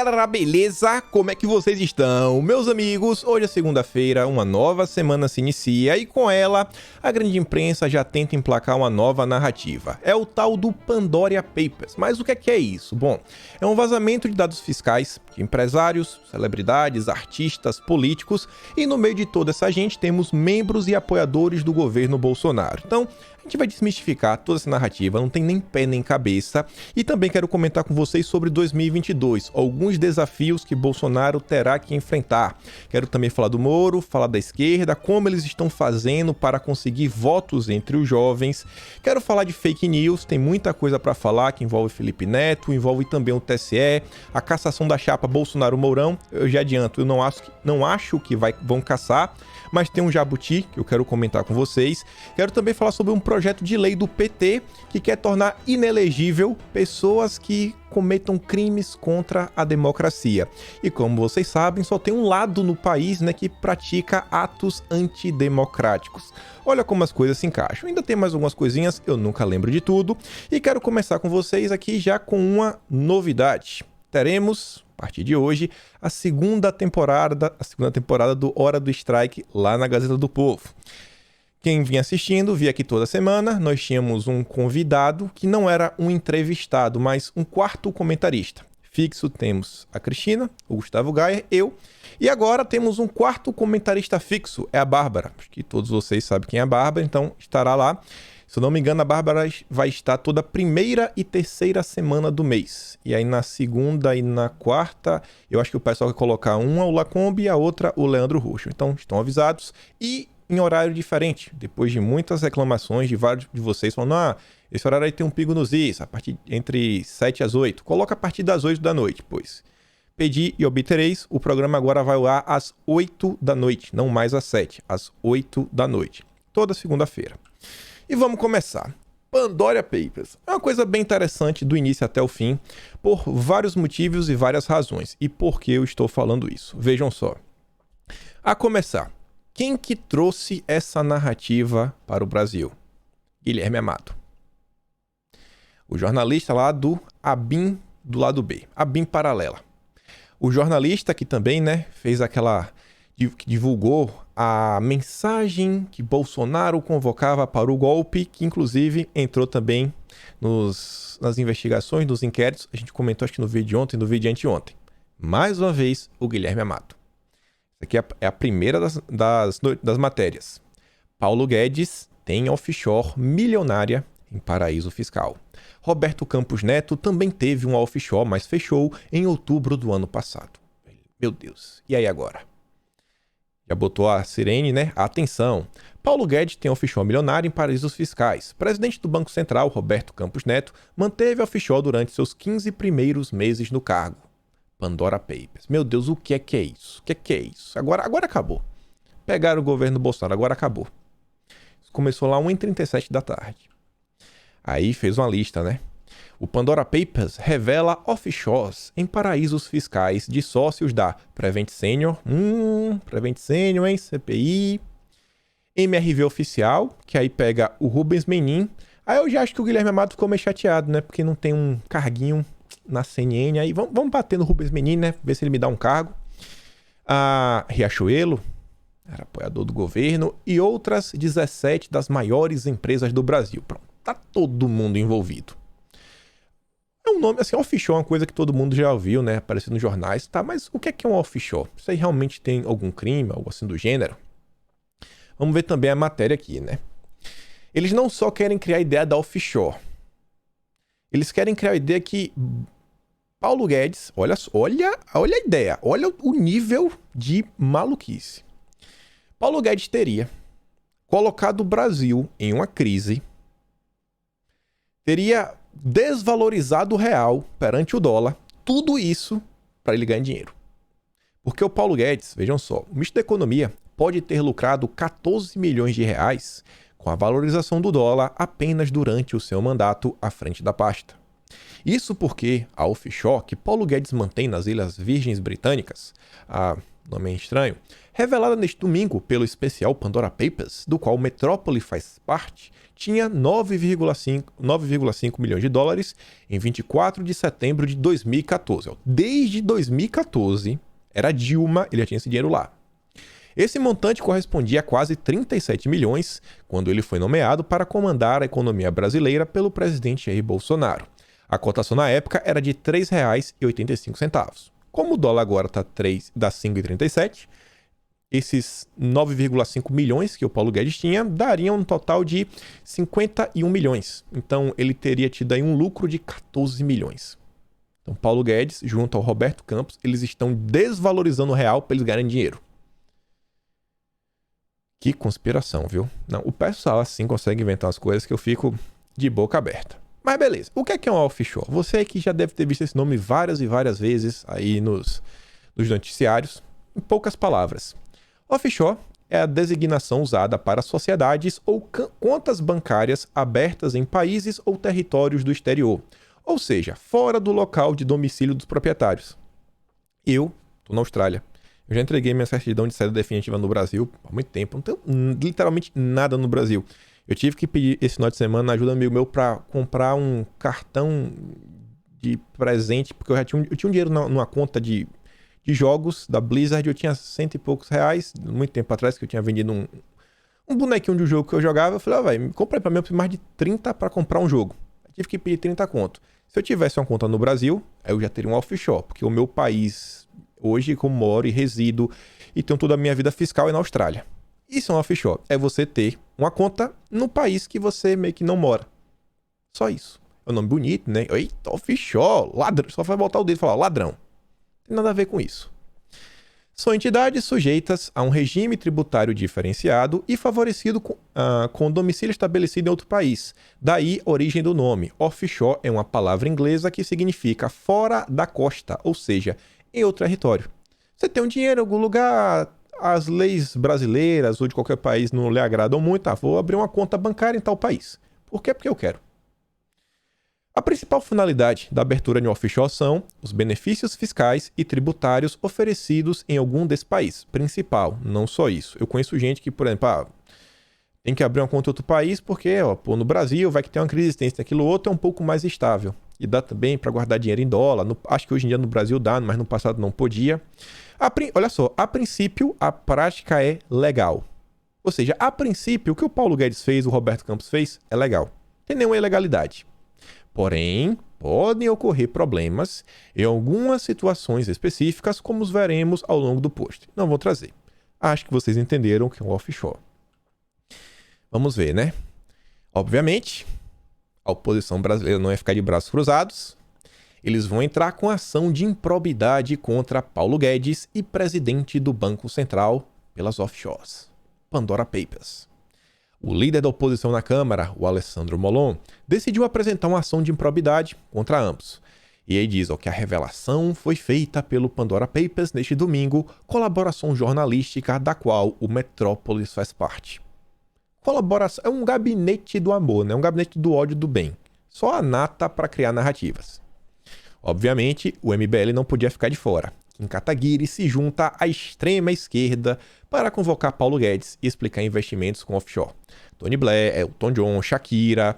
galera, beleza? Como é que vocês estão? Meus amigos, hoje é segunda-feira, uma nova semana se inicia e com ela, a grande imprensa já tenta emplacar uma nova narrativa. É o tal do Pandora Papers. Mas o que é isso? Bom, é um vazamento de dados fiscais de empresários, celebridades, artistas, políticos e no meio de toda essa gente temos membros e apoiadores do governo Bolsonaro. Então, a gente vai desmistificar toda essa narrativa, não tem nem pé nem cabeça. E também quero comentar com vocês sobre 2022, alguns desafios que Bolsonaro terá que enfrentar. Quero também falar do Moro, falar da esquerda, como eles estão fazendo para conseguir votos entre os jovens. Quero falar de fake news, tem muita coisa para falar que envolve Felipe Neto, envolve também o TSE, a cassação da chapa Bolsonaro-Mourão. Eu já adianto, eu não acho que vão caçar, mas tem um jabuti que eu quero comentar com vocês. Quero também falar sobre um projeto de lei do PT que quer tornar inelegível pessoas que cometam crimes contra a democracia. E como vocês sabem, só tem um lado no país, que pratica atos antidemocráticos. Olha como as coisas se encaixam. Ainda tem mais algumas coisinhas, eu nunca lembro de tudo. E quero começar com vocês aqui já com uma novidade. Teremos, a partir de hoje, a segunda temporada do Hora do Strike lá na Gazeta do Povo. Quem vinha assistindo, via aqui toda semana, nós tínhamos um convidado que não era um entrevistado, mas um quarto comentarista. Fixo temos a Cristina, o Gustavo Gaia, eu, e agora temos um quarto comentarista fixo, é a Bárbara. Acho que todos vocês sabem quem é a Bárbara, então estará lá. Se eu não me engano, a Bárbara vai estar toda primeira e terceira semana do mês. E aí na segunda e na quarta, eu acho que o pessoal vai colocar uma o Lacombe e a outra o Leandro Roxo. Então estão avisados e em horário diferente. Depois de muitas reclamações de vários de vocês falando, esse horário aí tem um pingo nos is, a partir entre 7 às 8. Coloca a partir das 8 da noite, pois. Pedi e obtereis, o programa agora vai ao ar às 8 da noite, não mais às 7, às 8 da noite. Toda segunda-feira. E vamos começar. Pandora Papers é uma coisa bem interessante do início até o fim, por vários motivos e várias razões. E por que eu estou falando isso? Vejam só. A começar, quem que trouxe essa narrativa para o Brasil? Guilherme Amado. O jornalista lá do ABIN do lado B, ABIN Paralela. O jornalista que também, fez que divulgou a mensagem que Bolsonaro convocava para o golpe, que inclusive entrou também nas investigações, nos inquéritos. A gente comentou acho que no vídeo de ontem, no vídeo de anteontem. Mais uma vez, o Guilherme Amado. Essa aqui é a primeira das matérias. Paulo Guedes tem offshore milionária em paraíso fiscal. Roberto Campos Neto também teve uma offshore, mas fechou em outubro do ano passado. Meu Deus, e aí agora? Já botou a sirene, Atenção. Paulo Guedes tem offshore milionário em paraísos fiscais. Presidente do Banco Central, Roberto Campos Neto, manteve offshore durante seus 15 primeiros meses no cargo. Pandora Papers. Meu Deus, o que é isso? O que é isso? Agora acabou. Pegaram o governo Bolsonaro, agora acabou. Começou lá 1h37 da tarde. Aí fez uma lista, O Pandora Papers revela offshores em paraísos fiscais de sócios da Prevent Senior, Prevent Senior, hein? CPI, MRV Oficial, que aí pega o Rubens Menin. Aí eu já acho que o Guilherme Amado ficou meio chateado, porque não tem um carguinho na CNN. Aí vamos bater no Rubens Menin, ver se ele me dá um cargo. A Riachuelo, era apoiador do governo, e outras 17 das maiores empresas do Brasil. Pronto, tá todo mundo envolvido. É um nome, offshore é uma coisa que todo mundo já ouviu, aparecendo nos jornais, tá? Mas o que é um offshore? Isso aí realmente tem algum crime, algo assim do gênero? Vamos ver também a matéria aqui, Eles não só querem criar a ideia da offshore. Eles querem criar a ideia que Paulo Guedes, olha a ideia, olha o nível de maluquice. Paulo Guedes teria colocado o Brasil em uma crise, teria desvalorizado o real perante o dólar, tudo isso para ele ganhar dinheiro. Porque o Paulo Guedes, vejam só, o ministro da Economia pode ter lucrado 14 milhões de reais com a valorização do dólar apenas durante o seu mandato à frente da pasta. Isso porque a offshore que Paulo Guedes mantém nas Ilhas Virgens Britânicas, nome é estranho, revelada neste domingo pelo especial Pandora Papers, do qual Metrópole faz parte, tinha 9,5 milhões de dólares em 24 de setembro de 2014. Desde 2014, era Dilma, ele já tinha esse dinheiro lá. Esse montante correspondia a quase 37 milhões quando ele foi nomeado para comandar a economia brasileira pelo presidente Jair Bolsonaro. A cotação na época era de R$ 3,85. Como o dólar agora está 5,37, esses 9,5 milhões que o Paulo Guedes tinha dariam um total de 51 milhões. Então ele teria tido aí um lucro de 14 milhões. Então Paulo Guedes, junto ao Roberto Campos, eles estão desvalorizando o real para eles ganharem dinheiro. Que conspiração, viu? Não, o pessoal assim consegue inventar umas coisas que eu fico de boca aberta. Mas beleza, o que é um offshore? Você que já deve ter visto esse nome várias e várias vezes aí nos noticiários. Em poucas palavras, offshore é a designação usada para sociedades ou contas bancárias abertas em países ou territórios do exterior, ou seja, fora do local de domicílio dos proprietários. Eu estou na Austrália. Eu já entreguei minha certidão de saída definitiva no Brasil há muito tempo. Não tenho literalmente nada no Brasil. Eu tive que pedir esse final de semana ajuda amigo meu para comprar um cartão de presente, porque eu tinha um dinheiro numa conta de jogos da Blizzard. Eu tinha R$100 e poucos, muito tempo atrás, que eu tinha vendido um bonequinho de um jogo que eu jogava. Eu falei, velho, compra aí pra mim, eu preciso mais de 30 para comprar um jogo. Eu tive que pedir 30 conto. Se eu tivesse uma conta no Brasil, aí eu já teria um offshore, porque o meu país... Hoje, como moro e resido e tenho toda a minha vida fiscal é na Austrália. Isso é um offshore. É você ter uma conta no país que você meio que não mora. Só isso. É um nome bonito, né? Eita, offshore, ladrão. Só vai botar o dedo e falar, ladrão. Não tem nada a ver com isso. São entidades sujeitas a um regime tributário diferenciado e favorecido com domicílio estabelecido em outro país. Daí a origem do nome. Offshore é uma palavra inglesa que significa fora da costa, ou seja, em outro território. Você tem um dinheiro em algum lugar, as leis brasileiras ou de qualquer país não lhe agradam muito, vou abrir uma conta bancária em tal país. Por quê? Porque eu quero. A principal finalidade da abertura de um offshore são os benefícios fiscais e tributários oferecidos em algum desse país. Principal, não só isso. Eu conheço gente que, por exemplo, tem que abrir uma conta em outro país porque, no Brasil vai que tem uma crise, tem isso, aquilo outro, é um pouco mais estável. E dá também para guardar dinheiro em dólar. Acho que hoje em dia no Brasil dá, mas no passado não podia. Olha só, a princípio a prática é legal. Ou seja, a princípio o que o Paulo Guedes fez, o Roberto Campos fez, é legal. Não tem nenhuma ilegalidade. Porém, podem ocorrer problemas em algumas situações específicas, como os veremos ao longo do post. Não vou trazer. Acho que vocês entenderam o que é um offshore. Vamos ver, né? Obviamente... A oposição brasileira não vai ficar de braços cruzados. Eles vão entrar com ação de improbidade contra Paulo Guedes e presidente do Banco Central pelas offshores. Pandora Papers. O líder da oposição na Câmara, o Alessandro Molon, decidiu apresentar uma ação de improbidade contra ambos. E aí diz que a revelação foi feita pelo Pandora Papers neste domingo, colaboração jornalística da qual o Metrópolis faz parte. Colaboração é um gabinete do amor, né? Um gabinete do ódio do bem. Só a nata para criar narrativas. Obviamente, o MBL não podia ficar de fora. Kim Kataguiri se junta à extrema esquerda para convocar Paulo Guedes e explicar investimentos com offshore. Tony Blair, Elton John, Shakira,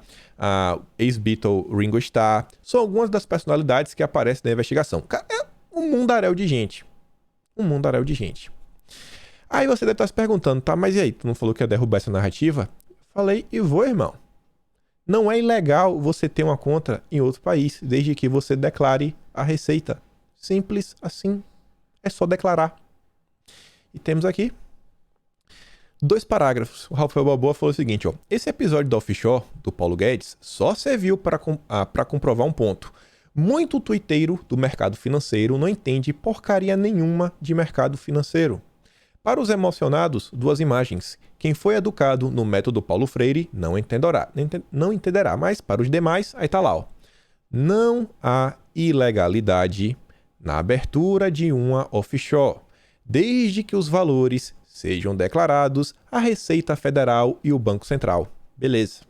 ex-Beatle Ringo Starr, são algumas das personalidades que aparecem na investigação. É um mundaréu de gente. Um mundaréu de gente. Aí você deve estar se perguntando, mas e aí, tu não falou que ia derrubar essa narrativa? Falei, e vou, irmão. Não é ilegal você ter uma conta em outro país, desde que você declare a receita. Simples assim. É só declarar. E temos aqui 2 parágrafos. O Rafael Balboa falou o seguinte, esse episódio do offshore, do Paulo Guedes, só serviu para comprovar um ponto. Muito tuiteiro do mercado financeiro não entende porcaria nenhuma de mercado financeiro. Para os emocionados, 2 imagens. Quem foi educado no método Paulo Freire não entenderá, mas para os demais, aí tá lá. Não há ilegalidade na abertura de uma offshore, desde que os valores sejam declarados à Receita Federal e o Banco Central. Beleza.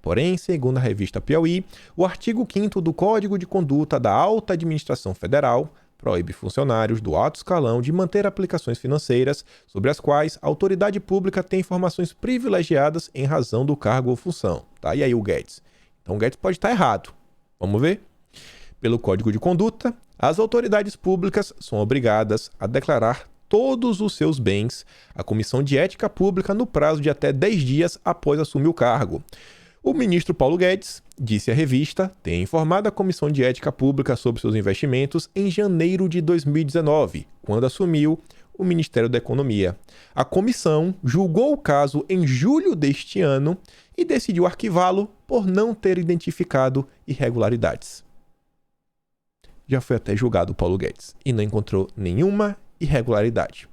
Porém, segundo a revista Piauí, o artigo 5º do Código de Conduta da Alta Administração Federal proíbe funcionários do alto escalão de manter aplicações financeiras sobre as quais a autoridade pública tem informações privilegiadas em razão do cargo ou função. Tá? E aí o Guedes? Então o Guedes pode estar errado. Vamos ver? Pelo Código de Conduta, as autoridades públicas são obrigadas a declarar todos os seus bens à Comissão de Ética Pública no prazo de até 10 dias após assumir o cargo. O ministro Paulo Guedes, disse à revista, tem informado a Comissão de Ética Pública sobre seus investimentos em janeiro de 2019, quando assumiu o Ministério da Economia. A comissão julgou o caso em julho deste ano e decidiu arquivá-lo por não ter identificado irregularidades. Já foi até julgado o Paulo Guedes e não encontrou nenhuma irregularidade.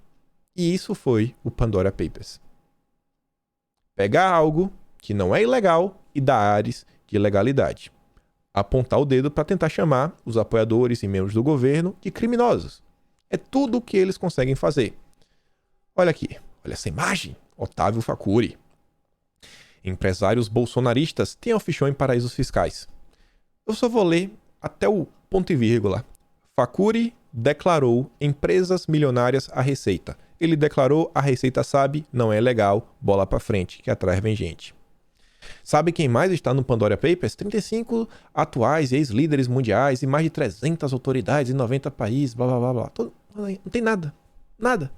E isso foi o Pandora Papers. Pegar algo que não é ilegal e dar ares de legalidade. Apontar o dedo para tentar chamar os apoiadores e membros do governo de criminosos. É tudo o que eles conseguem fazer. Olha aqui, olha essa imagem. Otávio Facuri. Empresários bolsonaristas têm offshore em paraísos fiscais. Eu só vou ler até o ponto e vírgula. Facuri declarou empresas milionárias à Receita. Ele declarou, a Receita sabe, não é legal, bola pra frente, que atrás vem gente. Sabe quem mais está no Pandora Papers? 35 atuais ex-líderes mundiais e mais de 300 autoridades em 90 países, blá blá blá blá. Não tem nada. Nada.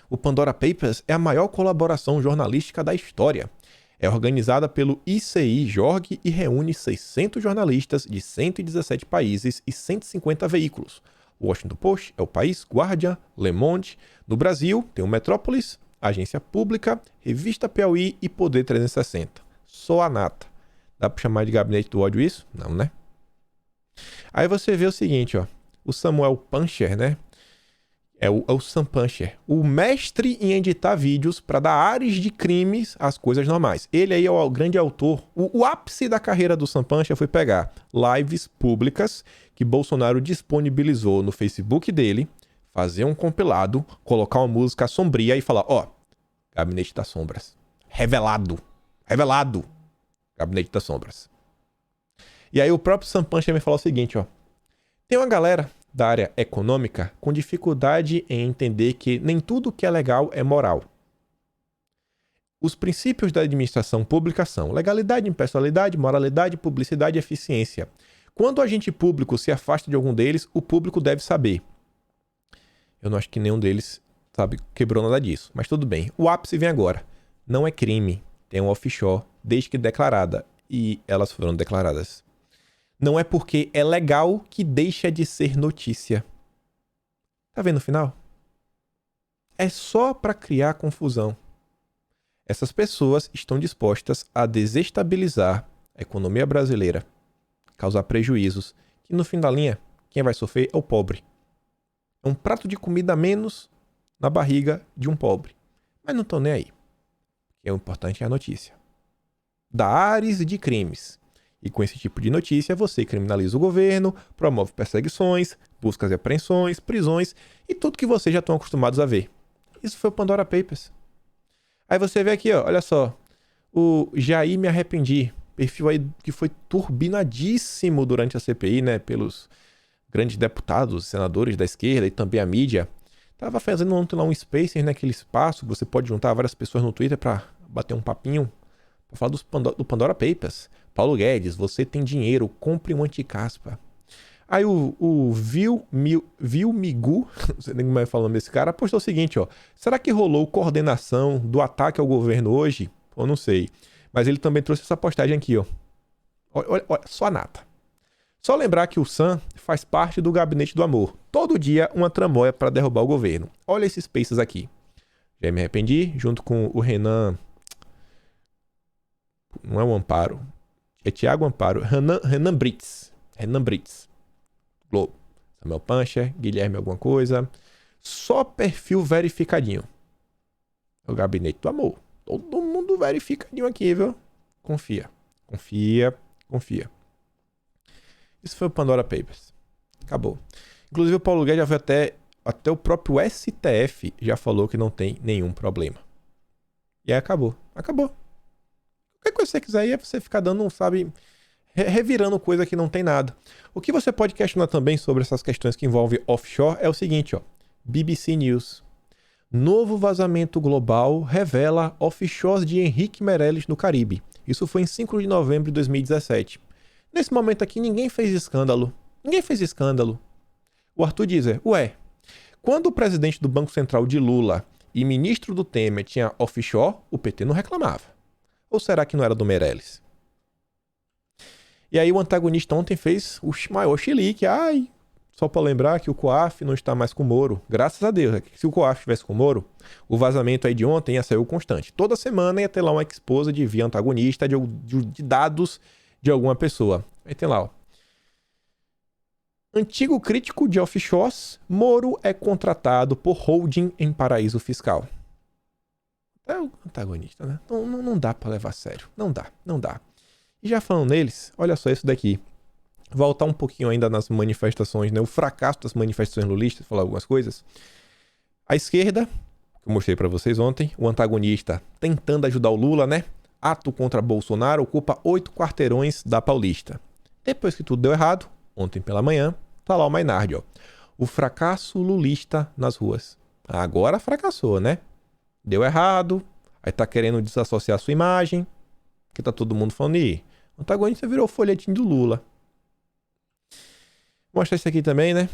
O Pandora Papers é a maior colaboração jornalística da história. É organizada pelo ICI-Jorg e reúne 600 jornalistas de 117 países e 150 veículos. O Washington Post, é o País, Guardian, Le Monde. No Brasil, tem o Metrópolis, Agência Pública, Revista Piauí e Poder 360. Só a nata. Dá pra chamar de gabinete do ódio isso? Não, né? Aí você vê o seguinte, ó. O Samuel Puncher, né? É o Sam Puncher, o mestre em editar vídeos para dar ares de crimes às coisas normais. Ele aí é o grande autor. O ápice da carreira do Sam Puncher foi pegar lives públicas que Bolsonaro disponibilizou no Facebook dele, fazer um compilado, colocar uma música sombria e falar, ó, Gabinete das Sombras. Revelado. Gabinete das Sombras. E aí o próprio Sam Puncher me falou o seguinte, ó. Tem uma galera da área econômica com dificuldade em entender que nem tudo que é legal é moral. Os princípios da administração pública são legalidade, impessoalidade, moralidade, publicidade e eficiência. Quando o agente público se afasta de algum deles, o público deve saber. Eu não acho que nenhum deles, quebrou nada disso. Mas tudo bem. O ápice vem agora. Não é crime. Tem um offshore, desde que declarada. E elas foram declaradas. Não é porque é legal que deixa de ser notícia. Tá vendo o final? É só para criar confusão. Essas pessoas estão dispostas a desestabilizar a economia brasileira, causar prejuízos, que no fim da linha, quem vai sofrer é o pobre. É um prato de comida a menos na barriga de um pobre. Mas não estão nem aí. O importante é a notícia. Dá ares de crimes. E com esse tipo de notícia, você criminaliza o governo, promove perseguições, buscas e apreensões, prisões e tudo que vocês já estão acostumados a ver. Isso foi o Pandora Papers. Aí você vê aqui, ó, olha só. O Jair Me Arrependi. Perfil aí que foi turbinadíssimo durante a CPI, né? Pelos grandes deputados, senadores da esquerda e também a mídia. Tava fazendo ontem lá um Spacer naquele espaço. Você pode juntar várias pessoas no Twitter para bater um papinho. Para falar do Pandora Papers. Paulo Guedes, você tem dinheiro, compre um anticaspa. Aí o Vilmigu, não sei nem como é falando desse cara, postou o seguinte, ó. Será que rolou coordenação do ataque ao governo hoje? Eu não sei. Mas ele também trouxe essa postagem aqui, ó. Olha, só a nata. Só lembrar que o Sam faz parte do Gabinete do Amor. Todo dia uma tramóia para derrubar o governo. Olha esses spaces aqui. Já me arrependi, junto com o Renan... Não é o Amparo. É Thiago Amparo. Renan Brits. Globo. Samuel Puncher, Guilherme alguma coisa. Só perfil verificadinho. É o Gabinete do Amor. Todo mundo verificadinho aqui, viu? Confia. Isso foi o Pandora Papers. Acabou. Inclusive o Paulo Guedes já foi até o próprio STF já falou que não tem nenhum problema. E aí acabou. Qualquer coisa que você quiser aí é você ficar dando, revirando coisa que não tem nada. O que você pode questionar também sobre essas questões que envolvem offshore é o seguinte, ó. BBC News. Novo vazamento global revela offshores de Henrique Meirelles no Caribe. Isso foi em 5 de novembro de 2017. Nesse momento aqui, ninguém fez escândalo. Ninguém fez escândalo. O Arthur diz, quando o presidente do Banco Central de Lula e ministro do Temer tinha offshore, o PT não reclamava. Ou será que não era do Meirelles? E aí o antagonista ontem fez o maior chilique. Só para lembrar que o COAF não está mais com o Moro. Graças a Deus. Se o COAF estivesse com o Moro, o vazamento aí de ontem ia sair constante. Toda semana ia ter lá uma exposa de via antagonista de dados de alguma pessoa. Aí tem lá, ó. Antigo crítico de offshores, Moro é contratado por holding em paraíso fiscal. É o antagonista, né? Não dá para levar a sério. Não dá. E já falando neles, olha só isso daqui. Voltar um pouquinho ainda nas manifestações, né? O fracasso das manifestações lulistas, falar algumas coisas. A esquerda, que eu mostrei para vocês ontem, o antagonista tentando ajudar o Lula, né? Ato contra Bolsonaro ocupa 8 quarteirões da Paulista. Depois que tudo deu errado, ontem pela manhã, tá lá o Mainardi, ó. O fracasso lulista nas ruas. Agora fracassou, né? Deu errado, aí tá querendo desassociar sua imagem, que tá todo mundo falando, o antagonista virou o folhetim do Lula. Vou mostrar esse aqui também, né?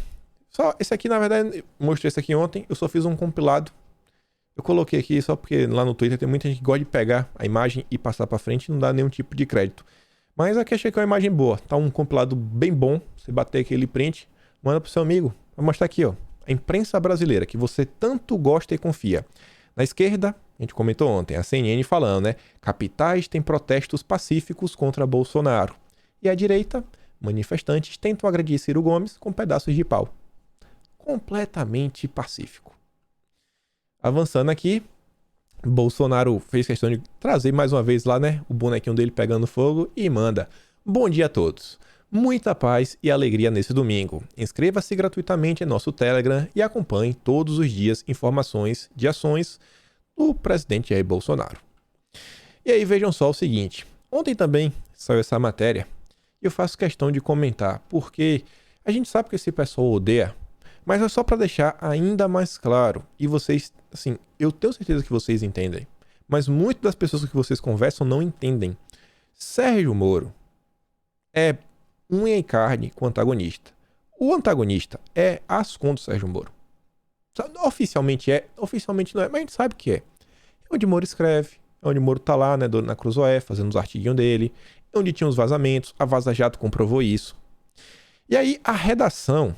Só esse aqui, na verdade, mostrei esse aqui ontem, eu só fiz um compilado. Eu coloquei aqui só porque lá no Twitter tem muita gente que gosta de pegar a imagem e passar pra frente e não dá nenhum tipo de crédito. Mas aqui achei que é uma imagem boa, tá um compilado bem bom. Você bater aquele print, manda pro seu amigo. Vou mostrar aqui, ó, a imprensa brasileira que você tanto gosta e confia. Na esquerda, a gente comentou ontem, a CNN falando, né? Capitais têm protestos pacíficos contra Bolsonaro. E à direita, manifestantes tentam agredir Ciro Gomes com pedaços de pau. Completamente pacífico. Avançando aqui, Bolsonaro fez questão de trazer mais uma vez lá, né? O bonequinho dele pegando fogo e manda. Bom dia a todos. Muita paz e alegria nesse domingo. Inscreva-se gratuitamente em nosso Telegram e acompanhe todos os dias informações de ações do presidente Jair Bolsonaro. E aí vejam só o seguinte. Ontem também saiu essa matéria e eu faço questão de comentar, porque a gente sabe que esse pessoal odeia, mas é só para deixar ainda mais claro. E vocês, assim, eu tenho certeza que vocês entendem, mas muitas das pessoas que vocês conversam não entendem. Sérgio Moro é unha e carne com o antagonista. O antagonista é as contas do Sérgio Moro. Oficialmente não é, mas a gente sabe que é. É onde Moro escreve, é onde Moro tá lá, né, na Cruzoé, fazendo os artiguinhos dele, é onde tinha os vazamentos, a Vaza Jato comprovou isso. E aí a redação,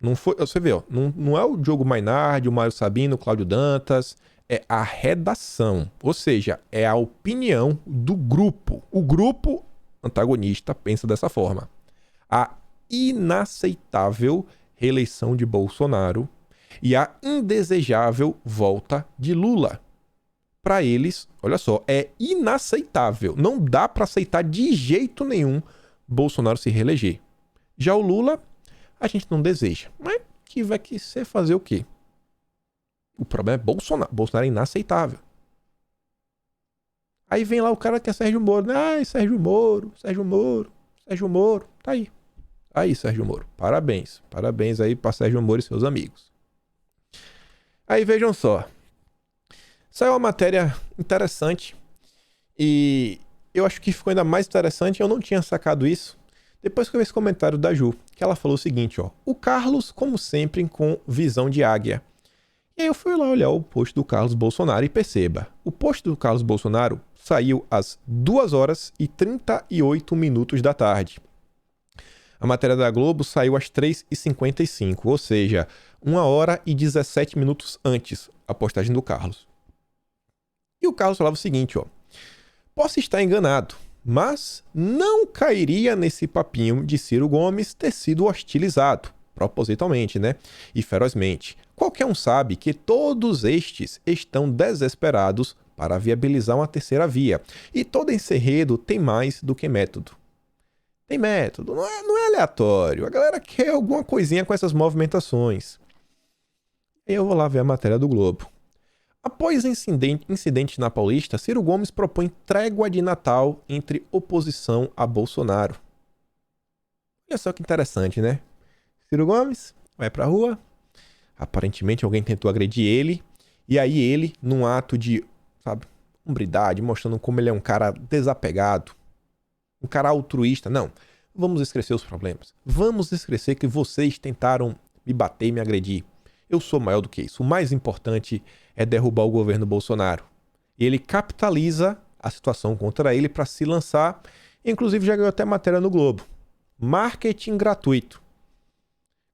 não foi, você vê, ó, não é o Diogo Mainardi, o Mário Sabino, o Cláudio Dantas, é a redação, ou seja, é a opinião do grupo. O grupo antagonista pensa dessa forma. A inaceitável reeleição de Bolsonaro e a indesejável volta de Lula. Para eles, olha só, é inaceitável. Não dá para aceitar de jeito nenhum Bolsonaro se reeleger. Já o Lula, a gente não deseja. Mas que vai que ser fazer o quê? O problema é Bolsonaro. Bolsonaro é inaceitável. Aí vem lá o cara que é Sérgio Moro, né? Ai, Sérgio Moro. Tá aí. Aí, Sérgio Moro. Parabéns. Parabéns aí para Sérgio Moro e seus amigos. Aí vejam só. Saiu uma matéria interessante. E eu acho que ficou ainda mais interessante. Eu não tinha sacado isso. Depois que eu vi esse comentário da Ju, que ela falou o seguinte, ó. O Carlos, como sempre, com visão de águia. E aí eu fui lá olhar o post do Carlos Bolsonaro e perceba. O post do Carlos Bolsonaro saiu às 2h38 da tarde. A matéria da Globo saiu às 3h55, ou seja, 1h17 antes a postagem do Carlos. E o Carlos falava o seguinte, ó. Posso estar enganado, mas não cairia nesse papinho de Ciro Gomes ter sido hostilizado, propositalmente, né? E ferozmente. Qualquer um sabe que todos estes estão desesperados para viabilizar uma terceira via. E todo encerredo tem mais do que método. Tem método, não é aleatório. A galera quer alguma coisinha com essas movimentações. E eu vou lá ver a matéria do Globo. Após incidente na Paulista, Ciro Gomes propõe trégua de Natal entre oposição a Bolsonaro. Olha só que interessante, né? Ciro Gomes vai pra rua, aparentemente alguém tentou agredir ele, e aí ele, num ato de, sabe, hombridade, mostrando como ele é um cara desapegado, um cara altruísta, não. Vamos esquecer os problemas. Vamos esquecer que vocês tentaram me bater e me agredir. Eu sou maior do que isso. O mais importante é derrubar o governo Bolsonaro. E ele capitaliza a situação contra ele para se lançar. Inclusive já ganhou até matéria no Globo. Marketing gratuito.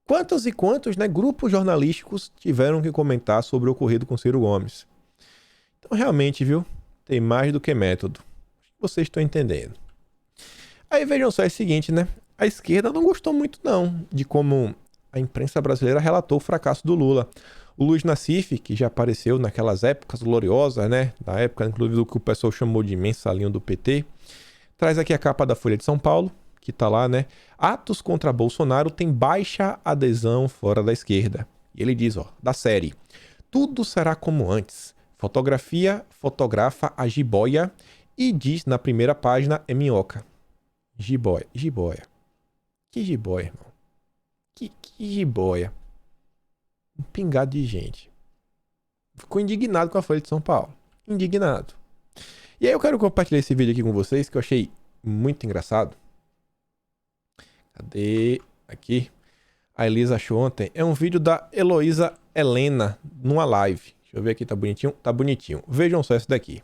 Quantos e quantos, né, grupos jornalísticos tiveram que comentar sobre o ocorrido com Ciro Gomes? Então realmente, viu? Tem mais do que método. Vocês estão entendendo. Aí vejam só, é o seguinte, né? A esquerda não gostou muito, não, de como a imprensa brasileira relatou o fracasso do Lula. O Luiz Nassif, que já apareceu naquelas épocas gloriosas, né? Na época, inclusive, do que o pessoal chamou de mensalinho do PT, traz aqui a capa da Folha de São Paulo, que tá lá, né? Atos contra Bolsonaro têm baixa adesão fora da esquerda. E ele diz, ó, da série: tudo será como antes. Fotografia fotografa a jiboia e diz na primeira página é minhoca. Jiboia. Que jiboia, irmão? Que jiboia? Um pingado de gente. Ficou indignado com a Folha de São Paulo. Indignado. E aí eu quero compartilhar esse vídeo aqui com vocês, que eu achei muito engraçado. Cadê? Aqui. A Elisa achou ontem. É um vídeo da Heloísa Helena numa live. Deixa eu ver aqui, tá bonitinho? Tá bonitinho. Vejam só esse daqui.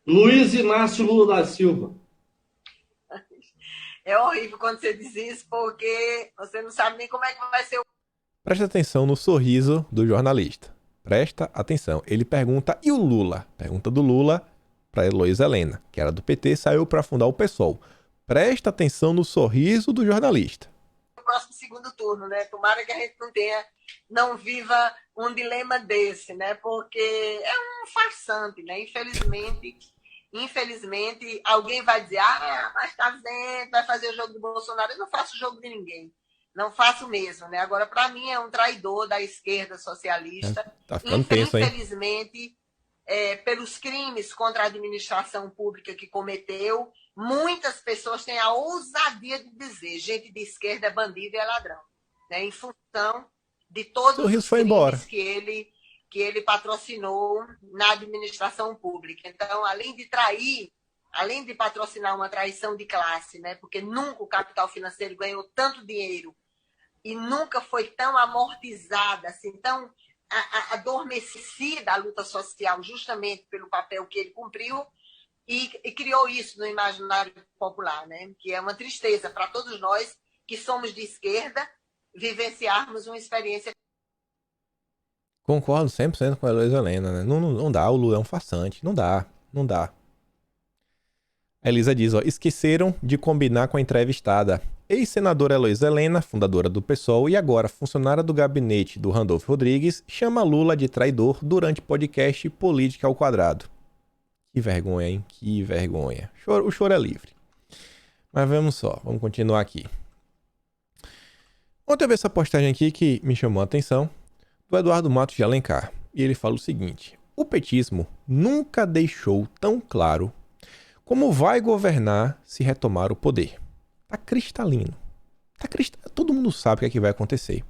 Luiz Inácio Lula da Silva. É horrível quando você diz isso, porque você não sabe nem como é que vai ser o... Presta atenção no sorriso do jornalista. Presta atenção. Ele pergunta, e o Lula? Pergunta do Lula para Heloísa Helena, que era do PT, saiu para fundar o PSOL. Presta atenção no sorriso do jornalista. O próximo segundo turno, né? Tomara que a gente não viva um dilema desse, né? Porque é um farsante, né? Infelizmente, alguém vai dizer, mas tá vendo, vai fazer o jogo do Bolsonaro. Eu não faço jogo de ninguém. Não faço mesmo, né? Agora, para mim, é um traidor da esquerda socialista. Tá ficando tenso, hein? Infelizmente, pelos crimes contra a administração pública que cometeu, muitas pessoas têm a ousadia de dizer gente de esquerda é bandido e é ladrão, né? Em função de todos os crimes que ele patrocinou na administração pública. Então, além de patrocinar uma traição de classe, né? Porque nunca o capital financeiro ganhou tanto dinheiro e nunca foi tão amortizada, assim, tão adormecida a luta social, justamente pelo papel que ele cumpriu, e criou isso no imaginário popular, né? Que é uma tristeza para todos nós que somos de esquerda vivenciarmos uma experiência. Concordo 100% com a Heloísa Helena, né? Não dá, o Lula é um farsante. Não dá. A Elisa diz, ó, esqueceram de combinar com a entrevistada. Ex-senadora Heloísa Helena, fundadora do PSOL e agora funcionária do gabinete do Randolfo Rodrigues, chama Lula de traidor durante podcast Política ao Quadrado. Que vergonha, hein? Que vergonha. O choro é livre. Mas vamos continuar aqui. Ontem eu vi essa postagem aqui que me chamou a atenção, do Eduardo Matos de Alencar. E ele fala o seguinte: o petismo nunca deixou tão claro como vai governar se retomar o poder. Tá cristalino. Todo mundo sabe o que vai acontecer.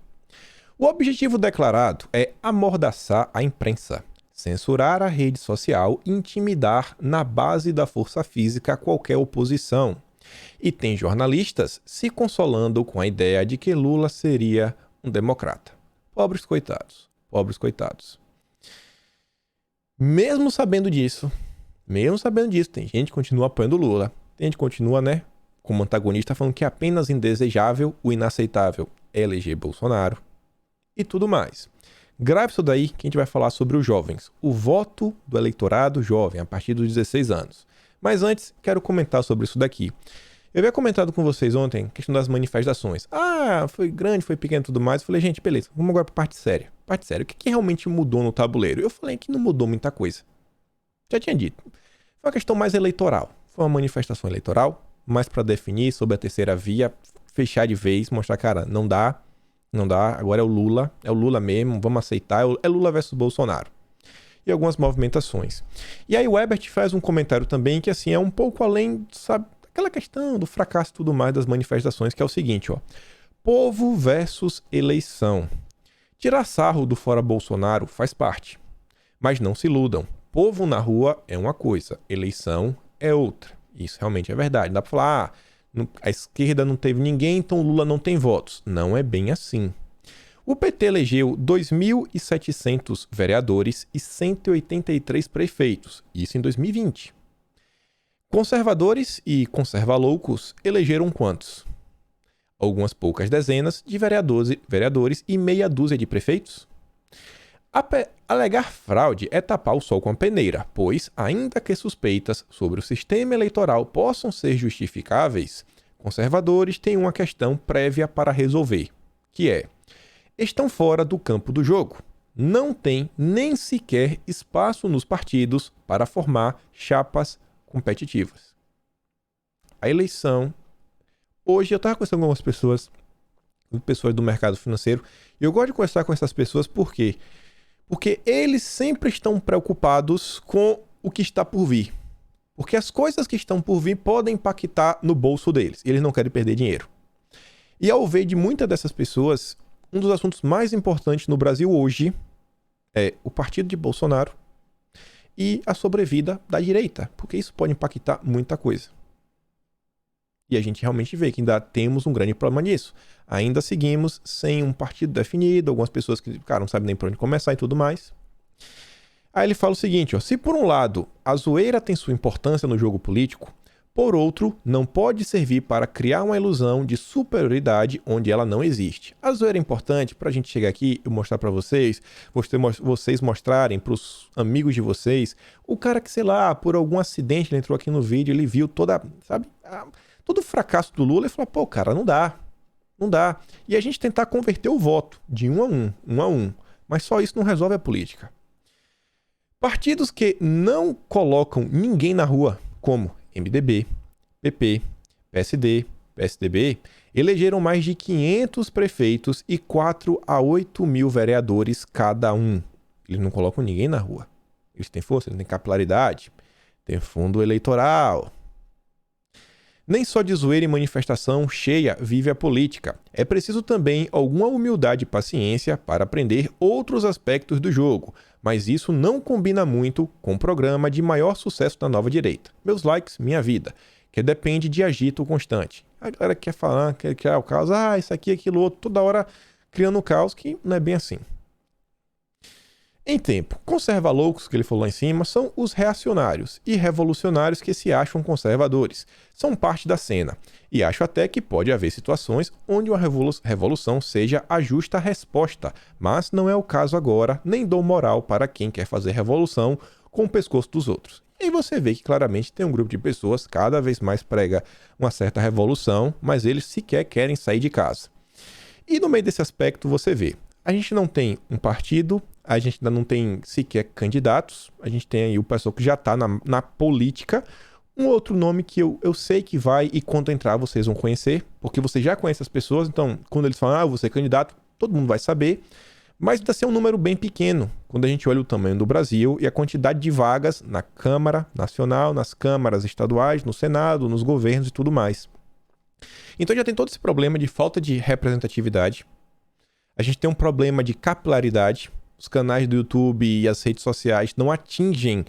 O objetivo declarado é amordaçar a imprensa, censurar a rede social e intimidar na base da força física qualquer oposição. E tem jornalistas se consolando com a ideia de que Lula seria um democrata. Pobres coitados. Mesmo sabendo disso, tem gente que continua apoiando Lula. Tem gente que continua, né, como antagonista, falando que é apenas indesejável, o inaceitável é eleger Bolsonaro e tudo mais. Grave isso daí que a gente vai falar sobre os jovens. O voto do eleitorado jovem, a partir dos 16 anos. Mas antes, quero comentar sobre isso daqui. Eu havia comentado com vocês ontem a questão das manifestações. Foi grande, foi pequeno e tudo mais. Eu falei, gente, beleza, vamos agora pra parte séria. O que realmente mudou no tabuleiro? Eu falei que não mudou muita coisa. Já tinha dito. Foi uma questão mais eleitoral. Foi uma manifestação eleitoral, mais para definir sobre a terceira via, fechar de vez, mostrar, cara, não dá, agora é o Lula mesmo, vamos aceitar, é Lula versus Bolsonaro. E algumas movimentações. E aí o Ebert faz um comentário também que, assim, é um pouco além, sabe, aquela questão do fracasso e tudo mais das manifestações, que é o seguinte, ó. Povo versus eleição. Tirar sarro do fora Bolsonaro faz parte. Mas não se iludam. Povo na rua é uma coisa, eleição é outra. Isso realmente é verdade. Não dá pra falar, a esquerda não teve ninguém, então o Lula não tem votos. Não é bem assim. O PT elegeu 2.700 vereadores e 183 prefeitos. Isso em 2020. Conservadores e conservaloucos elegeram quantos? Algumas poucas dezenas de vereadores e meia dúzia de prefeitos? Alegar fraude é tapar o sol com a peneira, pois, ainda que suspeitas sobre o sistema eleitoral possam ser justificáveis, conservadores têm uma questão prévia para resolver, que é: estão fora do campo do jogo. Não tem nem sequer espaço nos partidos para formar chapas competitivas. A eleição... Hoje eu estava conversando com algumas pessoas do mercado financeiro, e eu gosto de conversar com essas pessoas por quê? Porque eles sempre estão preocupados com o que está por vir. Porque as coisas que estão por vir podem impactar no bolso deles, e eles não querem perder dinheiro. E ao ver de muitas dessas pessoas, um dos assuntos mais importantes no Brasil hoje é o partido de Bolsonaro e a sobrevida da direita, porque isso pode impactar muita coisa. E a gente realmente vê que ainda temos um grande problema nisso. Ainda seguimos sem um partido definido, algumas pessoas que, cara, não sabem nem por onde começar e tudo mais. Aí ele fala o seguinte, ó: se por um lado a zoeira tem sua importância no jogo político, por outro, não pode servir para criar uma ilusão de superioridade onde ela não existe. A zoeira é importante para a gente chegar aqui e mostrar para vocês mostrarem para os amigos de vocês, o cara que, sei lá, por algum acidente ele entrou aqui no vídeo, ele viu toda, sabe... todo o fracasso do Lula e falar, pô, cara, não dá. E a gente tentar converter o voto de um a um. Mas só isso não resolve a política. Partidos que não colocam ninguém na rua, como MDB, PP, PSD, PSDB, elegeram mais de 500 prefeitos e 4 a 8 mil vereadores cada um. Eles não colocam ninguém na rua. Eles têm força, eles têm capilaridade, têm fundo eleitoral. Nem só de zoeira e manifestação cheia vive a política. É preciso também alguma humildade e paciência para aprender outros aspectos do jogo, mas isso não combina muito com o programa de maior sucesso da nova direita. Meus likes, minha vida, que depende de agito constante. A galera quer falar, quer criar o caos, isso aqui, aquilo outro, toda hora criando um caos que não é bem assim. Em tempo, conserva-loucos, que ele falou lá em cima, são os reacionários e revolucionários que se acham conservadores. São parte da cena. E acho até que pode haver situações onde uma revolução seja a justa resposta, mas não é o caso agora, nem dou moral para quem quer fazer revolução com o pescoço dos outros. E você vê que claramente tem um grupo de pessoas cada vez mais prega uma certa revolução, mas eles sequer querem sair de casa. E no meio desse aspecto você vê, a gente não tem um partido, a gente ainda não tem sequer candidatos, a gente tem aí o pessoal que já está na política. Um outro nome que eu sei que vai, e quando entrar vocês vão conhecer, porque você já conhece as pessoas, então quando eles falam, eu vou ser candidato, todo mundo vai saber, mas ainda ser um número bem pequeno, quando a gente olha o tamanho do Brasil e a quantidade de vagas na Câmara Nacional, nas câmaras estaduais, no Senado, nos governos e tudo mais. Então já tem todo esse problema de falta de representatividade, a gente tem um problema de capilaridade, os canais do YouTube e as redes sociais não atingem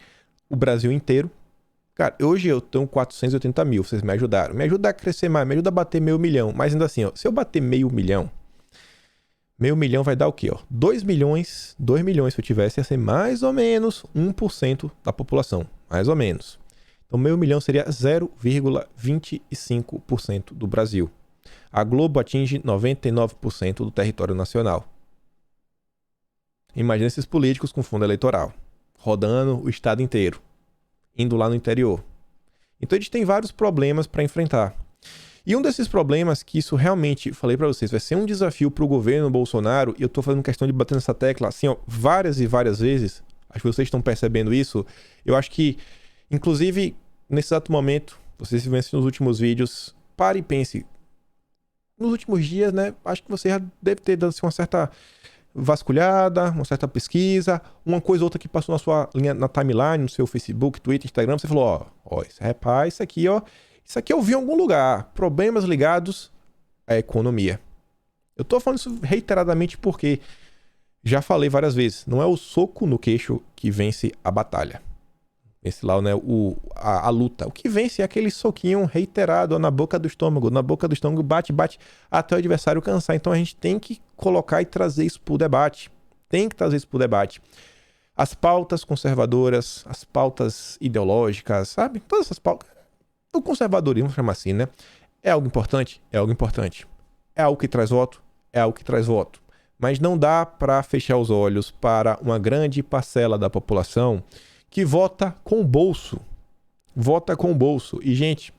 o Brasil inteiro. Cara, hoje eu tenho 480 mil, vocês me ajudaram. Me ajuda a crescer mais, me ajuda a bater 500 mil. Mas ainda assim, ó, se eu bater 500 mil, 500 mil vai dar o quê? Ó? 2 milhões, se eu tivesse, ia ser mais ou menos 1% da população. Mais ou menos. Então 500 mil seria 0,25% do Brasil. A Globo atinge 99% do território nacional. Imagina esses políticos com fundo eleitoral, rodando o estado inteiro, indo lá no interior. Então a gente tem vários problemas para enfrentar. E um desses problemas que isso realmente, falei para vocês, vai ser um desafio para o governo Bolsonaro, e eu estou fazendo questão de bater nessa tecla assim, ó, várias e várias vezes, acho que vocês estão percebendo isso, eu acho que, inclusive, nesse exato momento, vocês se veem nos últimos vídeos, pare e pense. Nos últimos dias, né, acho que você já deve ter dado assim, uma certa vasculhada, uma certa pesquisa, uma coisa ou outra que passou na sua linha, na timeline, no seu Facebook, Twitter, Instagram, você falou, ó, esse rapaz, isso aqui, ó, Isso aqui eu vi em algum lugar. Problemas ligados à economia. Eu tô falando isso reiteradamente porque já falei várias vezes. Não é o soco no queixo que vence a batalha. Esse lá, né? A luta. O que vence é aquele soquinho reiterado na boca do estômago. Na boca do estômago, bate até o adversário cansar. Então a gente tem que colocar e trazer isso pro debate. Tem que trazer isso pro debate. As pautas conservadoras, as pautas ideológicas, sabe? Todas essas pautas. O conservadorismo, vamos chamar assim, né? É algo importante? É algo importante. É algo que traz voto? É algo que traz voto. Mas não dá para fechar os olhos para uma grande parcela da população que vota com o bolso. Vota com o bolso. E, gente,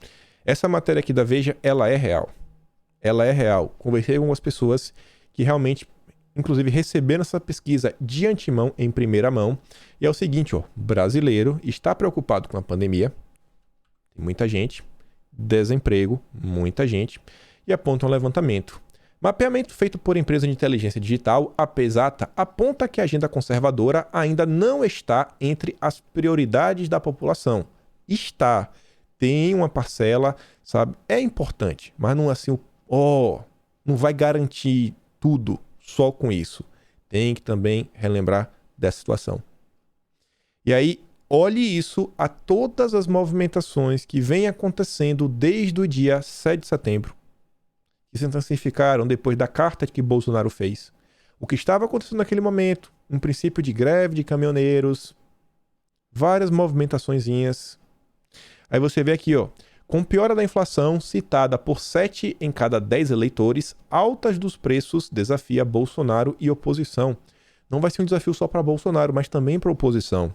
essa matéria aqui da Veja, ela é real. Ela é real. Conversei com algumas pessoas que realmente, inclusive, receberam essa pesquisa de antemão, em primeira mão. E é o seguinte, ó, brasileiro está preocupado com a pandemia. Tem muita gente. Desemprego, muita gente. E aponta um levantamento. Mapeamento feito por empresa de inteligência digital, a Pesata, aponta que a agenda conservadora ainda não está entre as prioridades da população. Está. Tem uma parcela, sabe? É importante, mas não assim, não vai garantir tudo só com isso. Tem que também relembrar dessa situação. E aí, olhe isso a todas as movimentações que vêm acontecendo desde o dia 7 de setembro. Que se intensificaram depois da carta que Bolsonaro fez. O que estava acontecendo naquele momento, um princípio de greve de caminhoneiros, várias movimentaçõezinhas. Aí você vê aqui, ó, com piora da inflação citada por 7 em cada 10 eleitores, altas dos preços desafia Bolsonaro e oposição. Não vai ser um desafio só para Bolsonaro, mas também para a oposição.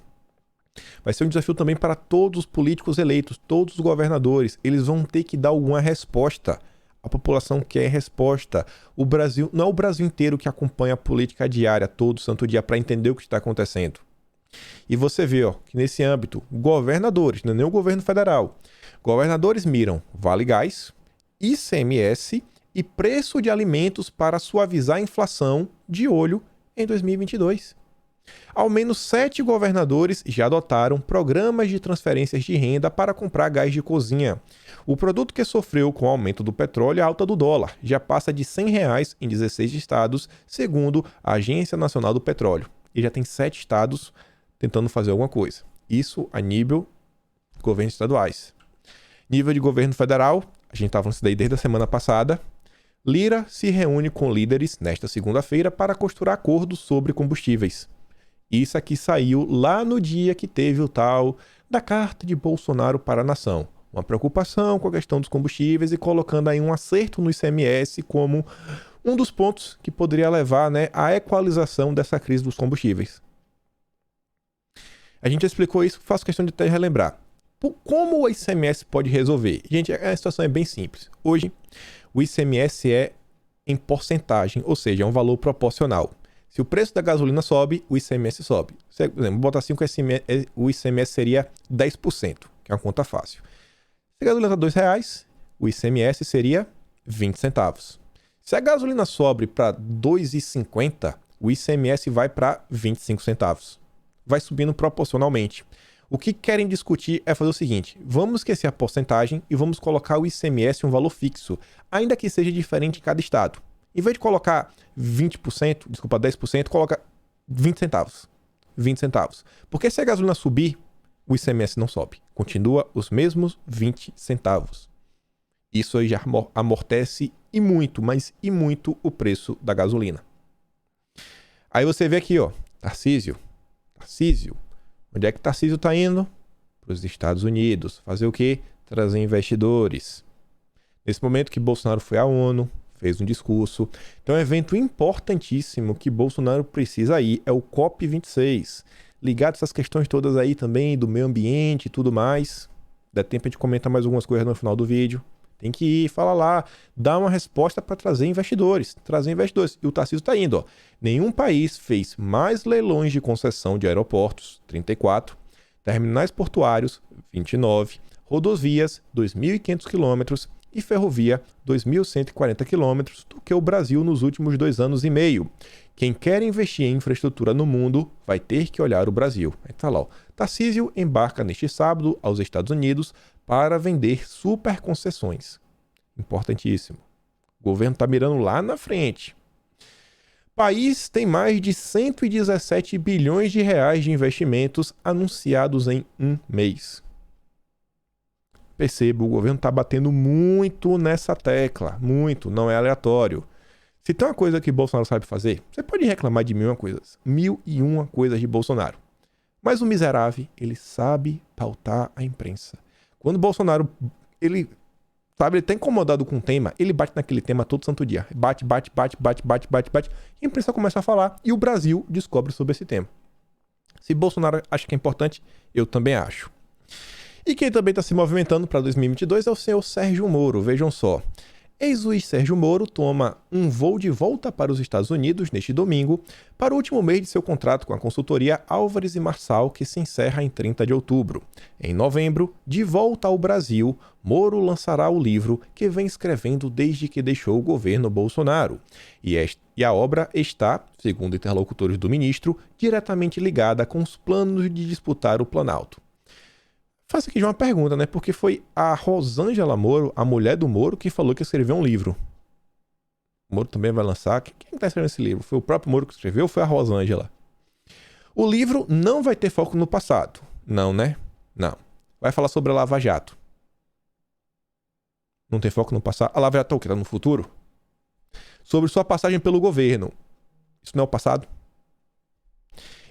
Vai ser um desafio também para todos os políticos eleitos, todos os governadores. Eles vão ter que dar alguma resposta. A população quer resposta. O Brasil, não é o Brasil inteiro que acompanha a política diária todo santo dia para entender o que está acontecendo. E você vê, ó, que nesse âmbito, governadores, não é nem o governo federal, governadores miram Vale Gás, ICMS e preço de alimentos para suavizar a inflação de olho em 2022. Ao menos 7 governadores já adotaram programas de transferências de renda para comprar gás de cozinha. O produto que sofreu com o aumento do petróleo e a alta do dólar já passa de R$ 100 em 16 estados, segundo a Agência Nacional do Petróleo. E já tem 7 estados tentando fazer alguma coisa. Isso a nível de governos estaduais. Nível de governo federal, a gente estava falando isso daí desde a semana passada. Lira se reúne com líderes nesta segunda-feira para costurar acordos sobre combustíveis. Isso aqui saiu lá no dia que teve o tal da carta de Bolsonaro para a nação. Uma preocupação com a questão dos combustíveis e colocando aí um acerto no ICMS como um dos pontos que poderia levar, né, à equalização dessa crise dos combustíveis. A gente explicou isso, faço questão de até relembrar. Como o ICMS pode resolver? Gente, a situação é bem simples. Hoje, o ICMS é em porcentagem, ou seja, é um valor proporcional. Se o preço da gasolina sobe, o ICMS sobe. Por exemplo, vou botar assim que o ICMS seria 10%, que é uma conta fácil. Se a gasolina está R$ 2,00, o ICMS seria 20 centavos. Se a gasolina sobe para R$ 2,50, o ICMS vai para 25 centavos. Vai subindo proporcionalmente. O que querem discutir é fazer o seguinte: vamos esquecer a porcentagem e vamos colocar o ICMS em um valor fixo, ainda que seja diferente em cada estado. Em vez de colocar 10%, coloca 20 centavos. 20 centavos. Porque se a gasolina subir, o ICMS não sobe. Continua os mesmos 20 centavos. Isso aí já amortece e muito, mas e muito o preço da gasolina. Aí você vê aqui, ó, Tarcísio. Onde é que Tarcísio está indo? Para os Estados Unidos. Fazer o quê? Trazer investidores. Nesse momento que Bolsonaro foi à ONU, fez um discurso. Então, um evento importantíssimo que Bolsonaro precisa ir é o COP26. Ligado a essas questões todas aí também do meio ambiente e tudo mais. Dá tempo a gente comentar mais algumas coisas no final do vídeo. Tem que ir, falar lá, dar uma resposta para trazer investidores. E o Tarcísio está indo, ó. Nenhum país fez mais leilões de concessão de aeroportos, 34, terminais portuários, 29, rodovias, 2.500 quilômetros e ferrovia 2.140 quilômetros do que o Brasil nos últimos 2 anos e meio. Quem quer investir em infraestrutura no mundo vai ter que olhar o Brasil. Aí tá lá, ó. Tarcísio embarca neste sábado aos Estados Unidos para vender super concessões. Importantíssimo. O governo está mirando lá na frente. País tem mais de 117 bilhões de reais de investimentos anunciados em um mês. Perceba, o governo está batendo muito nessa tecla. Muito, não é aleatório. Se tem uma coisa que Bolsonaro sabe fazer, você pode reclamar de 1.001 coisas. 1.001 coisas de Bolsonaro. Mas o miserável, ele sabe pautar a imprensa. Quando o Bolsonaro, ele tá incomodado com o tema, ele bate naquele tema todo santo dia. Bate. E a imprensa começa a falar e o Brasil descobre sobre esse tema. Se Bolsonaro acha que é importante, eu também acho. E quem também está se movimentando para 2022 é o senhor Sérgio Moro. Vejam só. Ex-juiz Sérgio Moro toma um voo de volta para os Estados Unidos neste domingo para o último mês de seu contrato com a consultoria Álvares e Marçal, que se encerra em 30 de outubro. Em novembro, de volta ao Brasil, Moro lançará o livro que vem escrevendo desde que deixou o governo Bolsonaro. E a obra está, segundo interlocutores do ministro, diretamente ligada com os planos de disputar o Planalto. Faço aqui de uma pergunta, né? Porque foi a Rosângela Moro, a mulher do Moro, que falou que escreveu um livro. O Moro também vai lançar. Quem está escrevendo esse livro? Foi o próprio Moro que escreveu ou foi a Rosângela? O livro não vai ter foco no passado. Não, né? Não. Vai falar sobre a Lava Jato. Não tem foco no passado. A Lava Jato é o que? Está no futuro? Sobre sua passagem pelo governo. Isso não é o passado?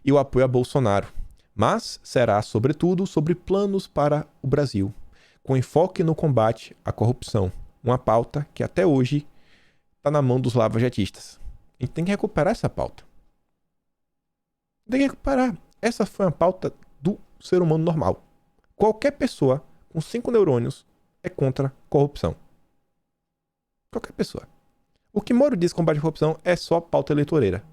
E o apoio a Bolsonaro. Mas será, sobretudo, sobre planos para o Brasil, com enfoque no combate à corrupção, uma pauta que até hoje está na mão dos lavajatistas. A gente tem que recuperar essa pauta. Tem que recuperar. Essa foi uma pauta do ser humano normal. Qualquer pessoa com 5 neurônios é contra corrupção. Qualquer pessoa. O que Moro diz combate à corrupção é só pauta eleitoreira.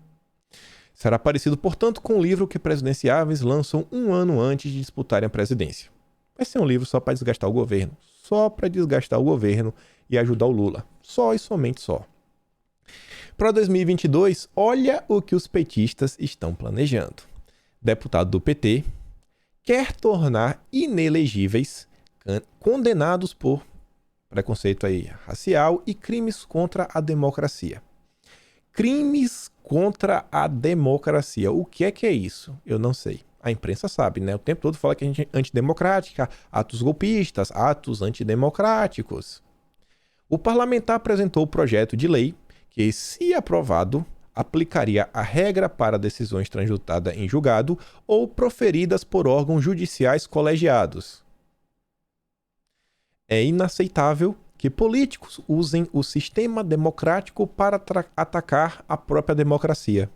Será parecido, portanto, com o livro que presidenciáveis lançam 1 ano antes de disputarem a presidência. Vai ser um livro só para desgastar o governo. Só para desgastar o governo e ajudar o Lula. Só e somente só. Para 2022, olha o que os petistas estão planejando. Deputado do PT quer tornar inelegíveis condenados por preconceito racial e crimes contra a democracia. Crimes contra a democracia. O que é isso? Eu não sei. A imprensa sabe, né? O tempo todo fala que a gente é antidemocrática, atos golpistas, atos antidemocráticos. O parlamentar apresentou o projeto de lei que, se aprovado, aplicaria a regra para decisões transitadas em julgado ou proferidas por órgãos judiciais colegiados. É inaceitável que políticos usem o sistema democrático para atacar a própria democracia,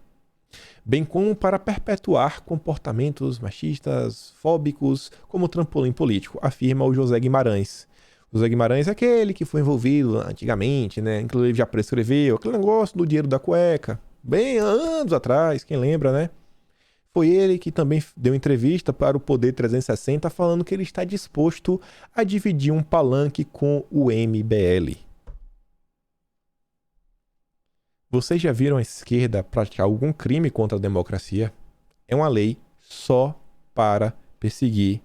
bem como para perpetuar comportamentos machistas, fóbicos, como trampolim político, afirma o José Guimarães. José Guimarães é aquele que foi envolvido antigamente, né? Inclusive já prescreveu aquele negócio do dinheiro da cueca, bem anos atrás, quem lembra, né? Foi ele que também deu entrevista para o Poder 360 falando que ele está disposto a dividir um palanque com o MBL. Vocês já viram a esquerda praticar algum crime contra a democracia? É uma lei só para perseguir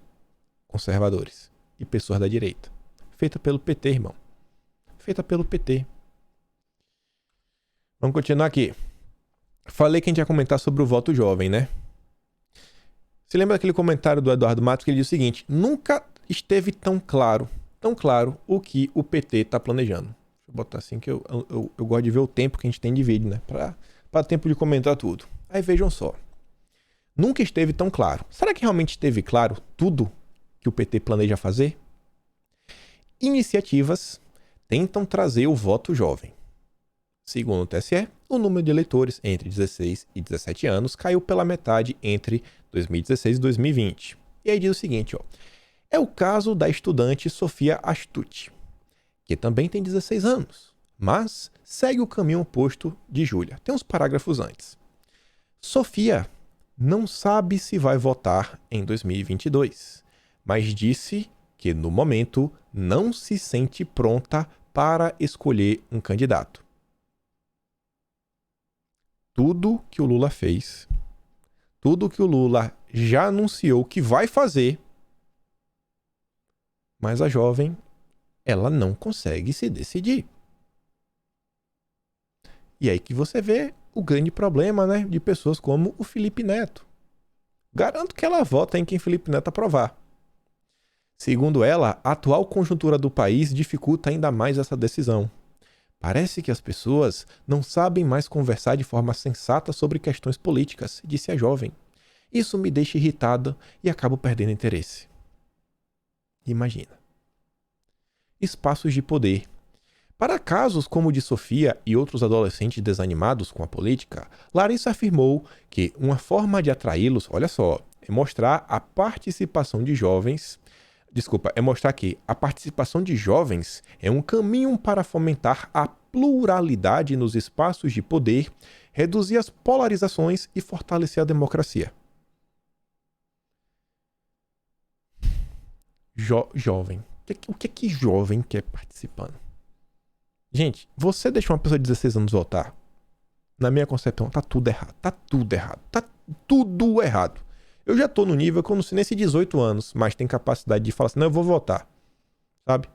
conservadores e pessoas da direita. Feita pelo PT, irmão. Feita pelo PT. Vamos continuar aqui. Falei que a gente ia comentar sobre o voto jovem, né? Você lembra daquele comentário do Eduardo Matos que ele diz o seguinte: nunca esteve tão claro o que o PT está planejando. Deixa eu botar assim que eu gosto de ver o tempo que a gente tem de vídeo, né? Para tempo de comentar tudo. Aí vejam só. Nunca esteve tão claro. Será que realmente esteve claro tudo que o PT planeja fazer? Iniciativas tentam trazer o voto jovem. Segundo o TSE, o número de eleitores entre 16 e 17 anos caiu pela metade entre 2016 e 2020. E aí diz o seguinte, ó. É o caso da estudante Sofia Astucci, que também tem 16 anos, mas segue o caminho oposto de Júlia. Tem uns parágrafos antes. Sofia não sabe se vai votar em 2022, mas disse porque no momento não se sente pronta para escolher um candidato. Tudo que o Lula fez, tudo que o Lula já anunciou que vai fazer, mas a jovem, ela não consegue se decidir. E aí que você vê o grande problema, né, de pessoas como o Felipe Neto. Garanto que ela vota em quem Felipe Neto aprovar. Segundo ela, a atual conjuntura do país dificulta ainda mais essa decisão. Parece que as pessoas não sabem mais conversar de forma sensata sobre questões políticas, disse a jovem. Isso me deixa irritada e acabo perdendo interesse. Imagina. Espaços de poder. Para casos como o de Sofia e outros adolescentes desanimados com a política, Larissa afirmou que uma forma de atraí-los, olha só, é mostrar a participação de jovens. É mostrar que a participação de jovens é um caminho para fomentar a pluralidade nos espaços de poder, reduzir as polarizações e fortalecer a democracia. Jovem. O que é que jovem quer participando? Gente, você deixa uma pessoa de 16 anos votar? Na minha concepção, tá tudo errado. Tá tudo errado. Tá tudo errado. Eu já tô no nível que eu não sei nem se 18 anos, mas tem capacidade de falar assim, não, eu vou votar. Sabe?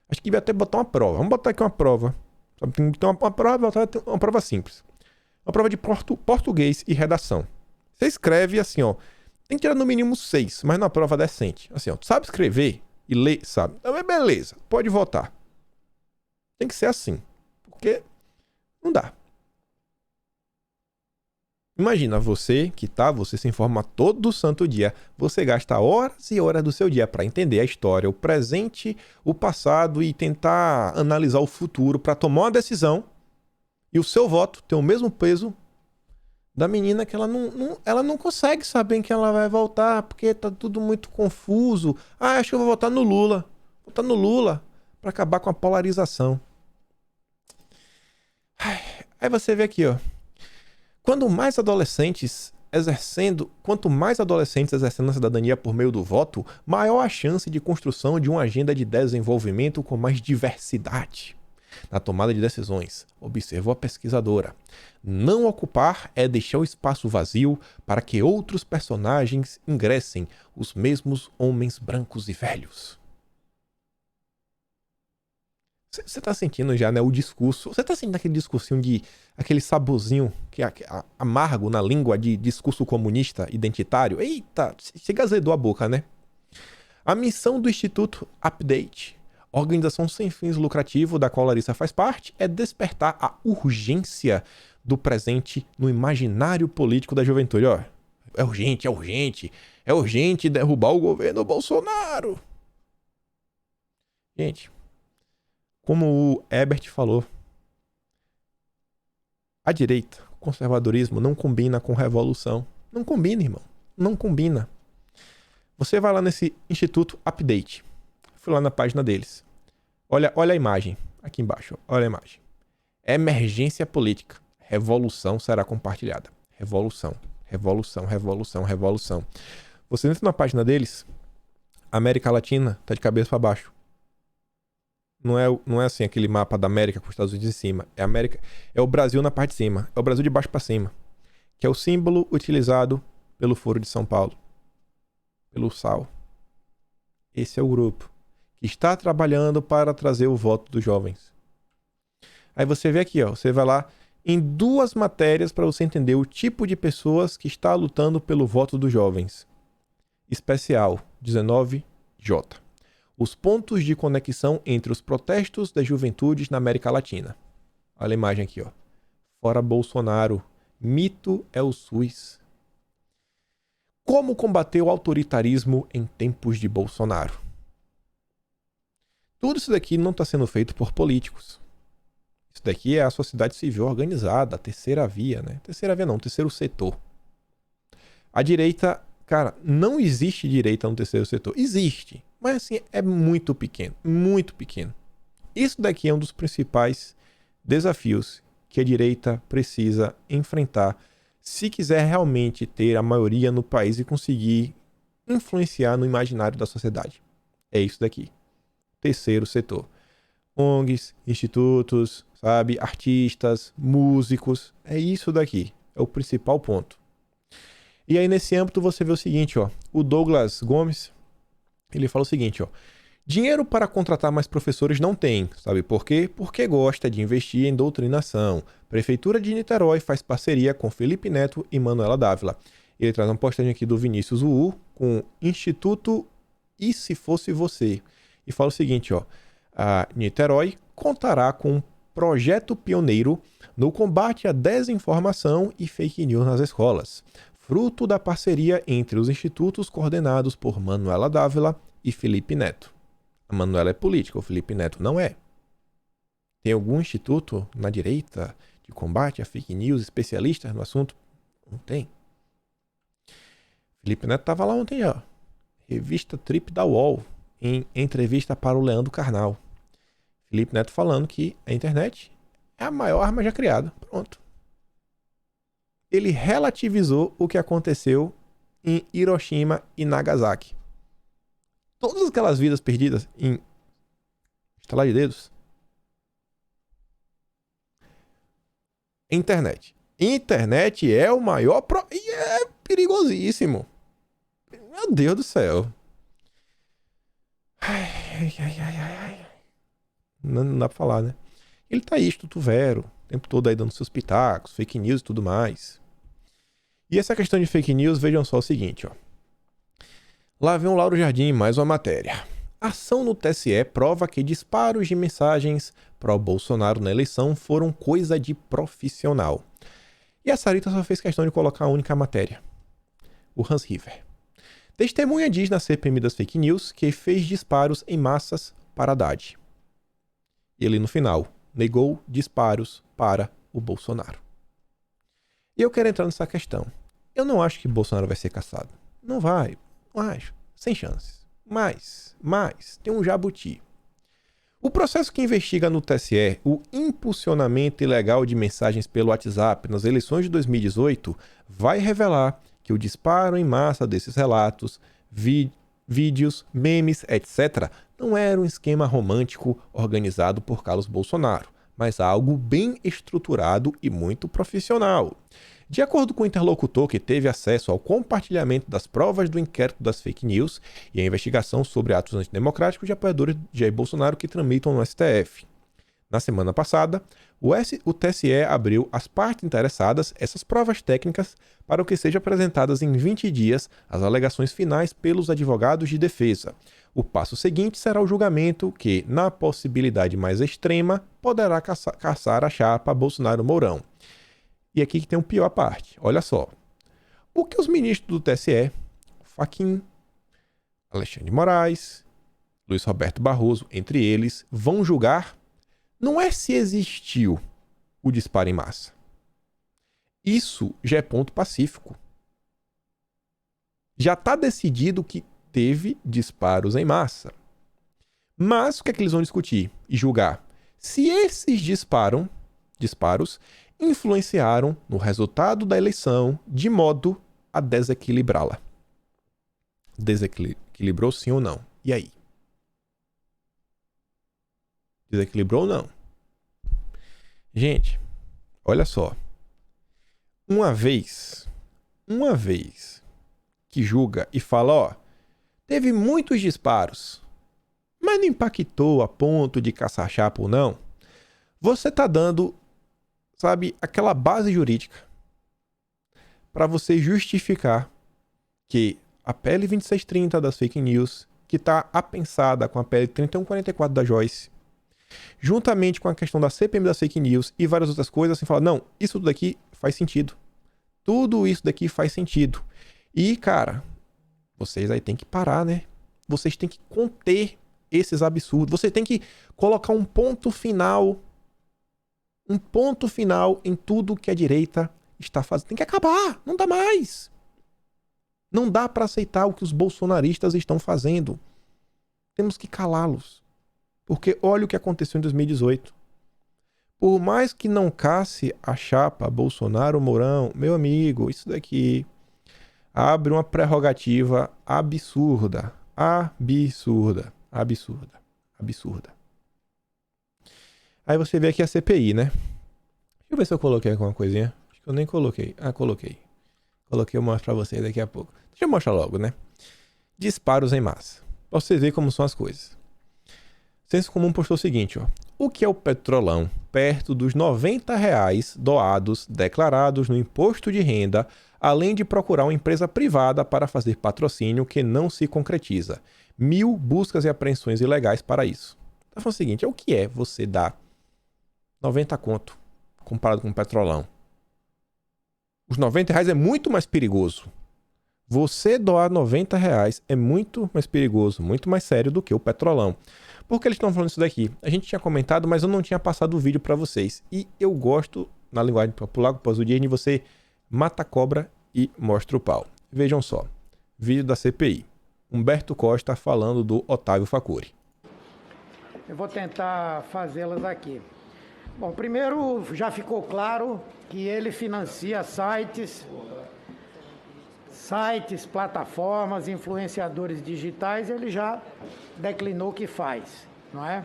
Acho que devia até botar uma prova. Vamos botar aqui uma prova. Sabe? Tem uma prova, uma prova simples. Uma prova de português e redação. Você escreve assim, ó. Tem que tirar no mínimo 6, mas na prova decente. Assim, ó. Sabe escrever e ler, sabe? Então é beleza. Pode votar. Tem que ser assim. Porque não dá. Imagina você você se informa todo santo dia, você gasta horas e horas do seu dia para entender a história, o presente, o passado e tentar analisar o futuro para tomar uma decisão e o seu voto tem o mesmo peso da menina que ela não consegue saber em quem ela vai votar porque tá tudo muito confuso. Ah, acho que eu vou votar no Lula. Vou votar no Lula para acabar com a polarização. Aí você vê aqui, ó. Quanto mais adolescentes exercendo a cidadania por meio do voto, maior a chance de construção de uma agenda de desenvolvimento com mais diversidade na tomada de decisões, observou a pesquisadora. Não ocupar é deixar o espaço vazio para que outros personagens ingressem, os mesmos homens brancos e velhos. Você tá sentindo já, né, o discurso. Você tá sentindo aquele discursinho aquele saborzinho que é amargo na língua de discurso comunista identitário? Eita, chega azedou a boca, né? A missão do Instituto Update, organização sem fins lucrativos da qual Larissa faz parte, é despertar a urgência do presente no imaginário político da juventude. Ó, é urgente derrubar o governo Bolsonaro. Gente, como o Ebert falou, a direita, o conservadorismo não combina com revolução. Não combina, irmão. Não combina. Você vai lá nesse Instituto Update. Fui lá na página deles. Olha a imagem. Aqui embaixo. Olha a imagem. Emergência política. Revolução será compartilhada. Revolução. Revolução. Revolução. Revolução. Você entra na página deles. A América Latina tá de cabeça para baixo. Não é assim aquele mapa da América com os Estados Unidos em cima. É o Brasil na parte de cima. É o Brasil de baixo para cima. Que é o símbolo utilizado pelo Foro de São Paulo. Pelo SAL. Esse é o grupo que está trabalhando para trazer o voto dos jovens. Aí você vê aqui, ó. Você vai lá em 2 matérias para você entender o tipo de pessoas que está lutando pelo voto dos jovens. Especial 19J. Os pontos de conexão entre os protestos das juventudes na América Latina. Olha a imagem aqui, ó. Fora Bolsonaro. Mito é o SUS. Como combater o autoritarismo em tempos de Bolsonaro? Tudo isso daqui não está sendo feito por políticos. Isso daqui é a sociedade civil organizada, a terceira via, né? Terceira via não, terceiro setor. A direita, cara, não existe direita no terceiro setor. Existe. Mas assim, é muito pequeno, muito pequeno. Isso daqui é um dos principais desafios que a direita precisa enfrentar se quiser realmente ter a maioria no país e conseguir influenciar no imaginário da sociedade. É isso daqui. Terceiro setor. ONGs, institutos, sabe, artistas, músicos. É isso daqui. É o principal ponto. E aí, nesse âmbito, você vê o seguinte, ó. O Douglas Gomes, ele fala o seguinte, ó. Dinheiro para contratar mais professores não tem. Sabe por quê? Porque gosta de investir em doutrinação. Prefeitura de Niterói faz parceria com Felipe Neto e Manuela Dávila. Ele traz uma postagem aqui do Vinícius Uu com Instituto E Se Fosse Você. E fala o seguinte, ó. A Niterói contará com um projeto pioneiro no combate à desinformação e fake news nas escolas, fruto da parceria entre os institutos coordenados por Manuela Dávila e Felipe Neto. A Manuela é política, o Felipe Neto não é. Tem algum instituto na direita de combate a fake news, especialistas no assunto? Não tem. Felipe Neto estava lá ontem, ó. Revista Trip da UOL, em entrevista para o Leandro Carnal. Felipe Neto falando que a internet é a maior arma já criada. Pronto. Ele relativizou o que aconteceu em Hiroshima e Nagasaki. Todas aquelas vidas perdidas em estalar de dedos. Internet é o maior e é perigosíssimo. Meu Deus do céu. Ai. Não dá pra falar, né? Ele tá aí, Instituto Vero, o tempo todo aí dando seus pitacos, fake news e tudo mais. E essa questão de fake news, vejam só o seguinte, ó. Lá vem o Lauro Jardim, mais uma matéria. Ação no TSE prova que disparos de mensagens pró-Bolsonaro na eleição foram coisa de profissional. E a Sarita só fez questão de colocar a única matéria. O Hans River. Testemunha diz na CPMI das fake news que fez disparos em massas para Haddad. E ele no final negou disparos para o Bolsonaro. E eu quero entrar nessa questão. Eu não acho que Bolsonaro vai ser caçado. Não vai. Não acho. Sem chances. Mas, tem um jabuti. O processo que investiga no TSE o impulsionamento ilegal de mensagens pelo WhatsApp nas eleições de 2018 vai revelar que o disparo em massa desses relatos, vídeos, memes, etc., não era um esquema romântico organizado por Carlos Bolsonaro, mas algo bem estruturado e muito profissional. De acordo com o interlocutor que teve acesso ao compartilhamento das provas do inquérito das fake news e a investigação sobre atos antidemocráticos de apoiadores de Jair Bolsonaro que tramitam no STF. Na semana passada, o TSE abriu às partes interessadas essas provas técnicas para que sejam apresentadas em 20 dias as alegações finais pelos advogados de defesa. O passo seguinte será o julgamento que, na possibilidade mais extrema, poderá caçar a chapa Bolsonaro-Mourão. E aqui que tem a pior parte. Olha só. O que os ministros do TSE, Fachin, Alexandre de Moraes, Luiz Roberto Barroso, entre eles, vão julgar não é se existiu o disparo em massa. Isso já é ponto pacífico. Já está decidido que teve disparos em massa. Mas o que é que eles vão discutir e julgar? Se esses disparos influenciaram no resultado da eleição de modo a desequilibrá-la. Desequilibrou sim ou não? E aí? Desequilibrou ou não? Gente, olha só. Uma vez que julga e fala, ó, teve muitos disparos, mas não impactou a ponto de caçar chapa ou não, você tá dando, sabe, aquela base jurídica para você justificar que a PL 2630 das fake news, que tá apensada com a PL 3144 da Joyce, juntamente com a questão da CPMI das fake news e várias outras coisas, assim, fala, não, isso tudo daqui faz sentido. Tudo isso daqui faz sentido. E, cara, vocês aí tem que parar, né? Vocês têm que conter esses absurdos. Você tem que colocar um ponto final em tudo que a direita está fazendo. Tem que acabar. Não dá mais. Não dá para aceitar o que os bolsonaristas estão fazendo. Temos que calá-los. Porque olha o que aconteceu em 2018. Por mais que não casse a chapa Bolsonaro-Mourão, meu amigo, isso daqui abre uma prerrogativa absurda. Absurda. Absurda. Aí você vê aqui a CPI, né? Deixa eu ver se eu coloquei alguma coisinha. Acho que eu nem coloquei. Ah, coloquei. Coloquei, eu mostro pra vocês daqui a pouco. Deixa eu mostrar logo, né? Disparos em massa. Pra vocês verem como são as coisas. Senso Comum postou o seguinte, ó. O que é o Petrolão perto dos R$90 doados declarados no imposto de renda, além de procurar uma empresa privada para fazer patrocínio que não se concretiza. 1.000 buscas e apreensões ilegais para isso. Então foi o seguinte, o que é você dar 90 conto comparado com o Petrolão? Os R$90 é muito mais perigoso. Você doar R$90 é muito mais perigoso, muito mais sério do que o Petrolão. Por que eles estão falando isso daqui? A gente tinha comentado, mas eu não tinha passado o vídeo para vocês. E eu gosto, na linguagem popular, após o dia, de você mata a cobra e mostra o pau. Vejam só. Vídeo da CPI. Humberto Costa falando do Otávio Facuri. Eu vou tentar fazê-las aqui. Bom, primeiro já ficou claro que ele financia sites, plataformas, influenciadores digitais, ele já declinou que faz, não é?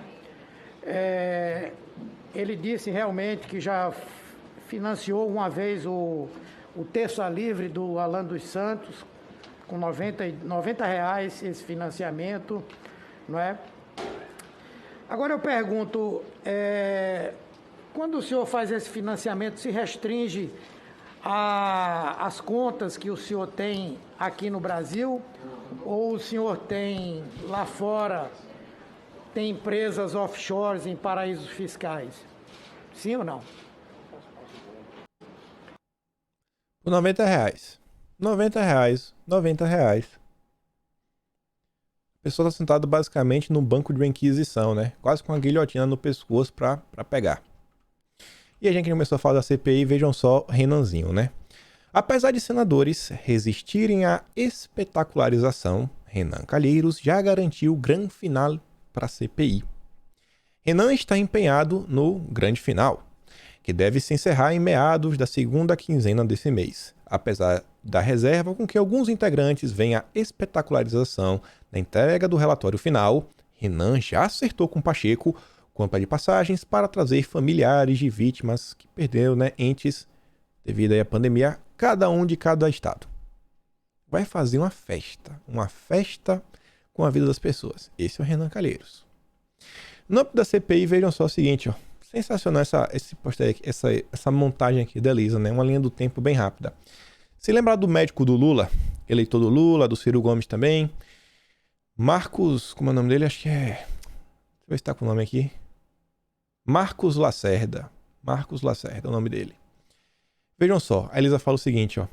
Ele disse realmente que já financiou uma vez o Terça Livre do Alan dos Santos, com R$90 esse financiamento, não é? Agora eu pergunto, quando o senhor faz esse financiamento, se restringe as contas que o senhor tem aqui no Brasil, ou o senhor tem lá fora, tem empresas offshores em paraísos fiscais? Sim ou não? Por R$90. R$90. A pessoa está sentada basicamente no banco de uma inquisição, né? Quase com a guilhotina no pescoço para pegar. E a gente começou a falar da CPI, vejam só Renanzinho, né? Apesar de senadores resistirem à espetacularização, Renan Calheiros já garantiu o grande final para a CPI. Renan está empenhado no grande final, que deve se encerrar em meados da segunda quinzena desse mês. Apesar da reserva com que alguns integrantes veem a espetacularização na entrega do relatório final, Renan já acertou com Pacheco compra de passagens para trazer familiares de vítimas que perderam, né, entes devido à pandemia, cada um de cada estado. Vai fazer uma festa com a vida das pessoas. Esse é o Renan Calheiros. No âmbito da CPI, vejam só o seguinte, ó. Sensacional essa montagem aqui da Elisa, né? Uma linha do tempo bem rápida. Se lembrar do médico do Lula, eleitor do Lula, do Ciro Gomes também. Marcos, como é o nome dele? Acho que é... Deixa eu ver se tá com o nome aqui. Marcos Lacerda é o nome dele. Vejam só, a Elisa fala o seguinte, ó.